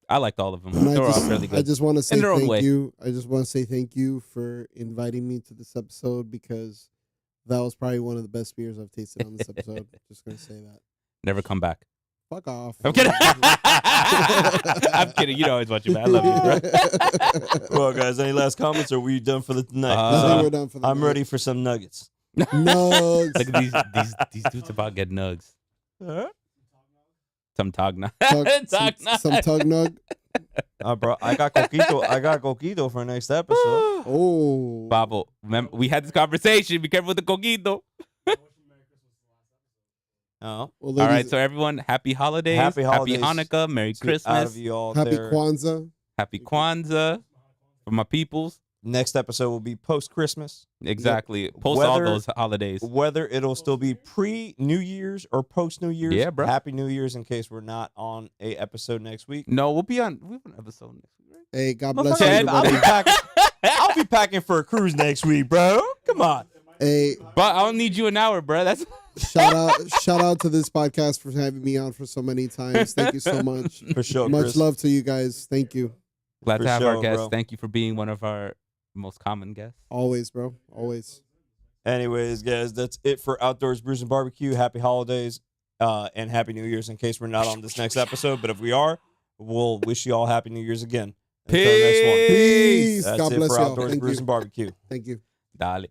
I liked all of them. And They were all fairly I good. just want to say In their own thank way. you. I just want to say thank you for inviting me to this episode because that was probably one of the best beers I've tasted on this episode. Just gonna say that. Never come back. Fuck off. I'm kidding. I'm kidding. You know I always want you back. I love you, bro. Well, guys, any last comments? Or are we done for the night? I think we're done for the I'm night. ready for some nuggets. Nugs. Look at these dudes about to get nugs. Some togna. Some tug nug. Bro, I got coquito for next episode. Oh. Pablo, remember, we had this conversation. Be careful with the coquito. Oh, Well, All right, ladies, so everyone, happy holidays. Happy holidays Hanukkah. Merry to out Christmas. of you all happy there. Kwanzaa. Happy Kwanzaa for my peoples. Next episode will be post Christmas. Exactly. Post all Whether- those holidays. Whether it'll still be pre New Year's or post New Year's. Yeah, bro. Happy New Year's in case we're not on a episode next week. No, we have an episode next week, right? Hey, God bless Ted, I'll everybody. be packing. I'll be packing for a cruise next week, bro. Come on. Hey, But I don't need you an hour, bro. That's shout out to this podcast for having me on for so many times. Thank you so much. For sure, Much Chris. love to you guys. Thank you. glad For to have sure, our guests. bro. Thank you for being one of our most common guests. Always, bro. Always. Anyways, guys, that's it for Outdoors Brews and Barbecue. Happy holidays and Happy New Year's in case we're not on this next episode. But if we are, we'll wish you all Happy New Year's again. Until next one. Peace. That's God it bless for y'all. Outdoors Thank Brews you. and Barbecue. Thank you. Dale.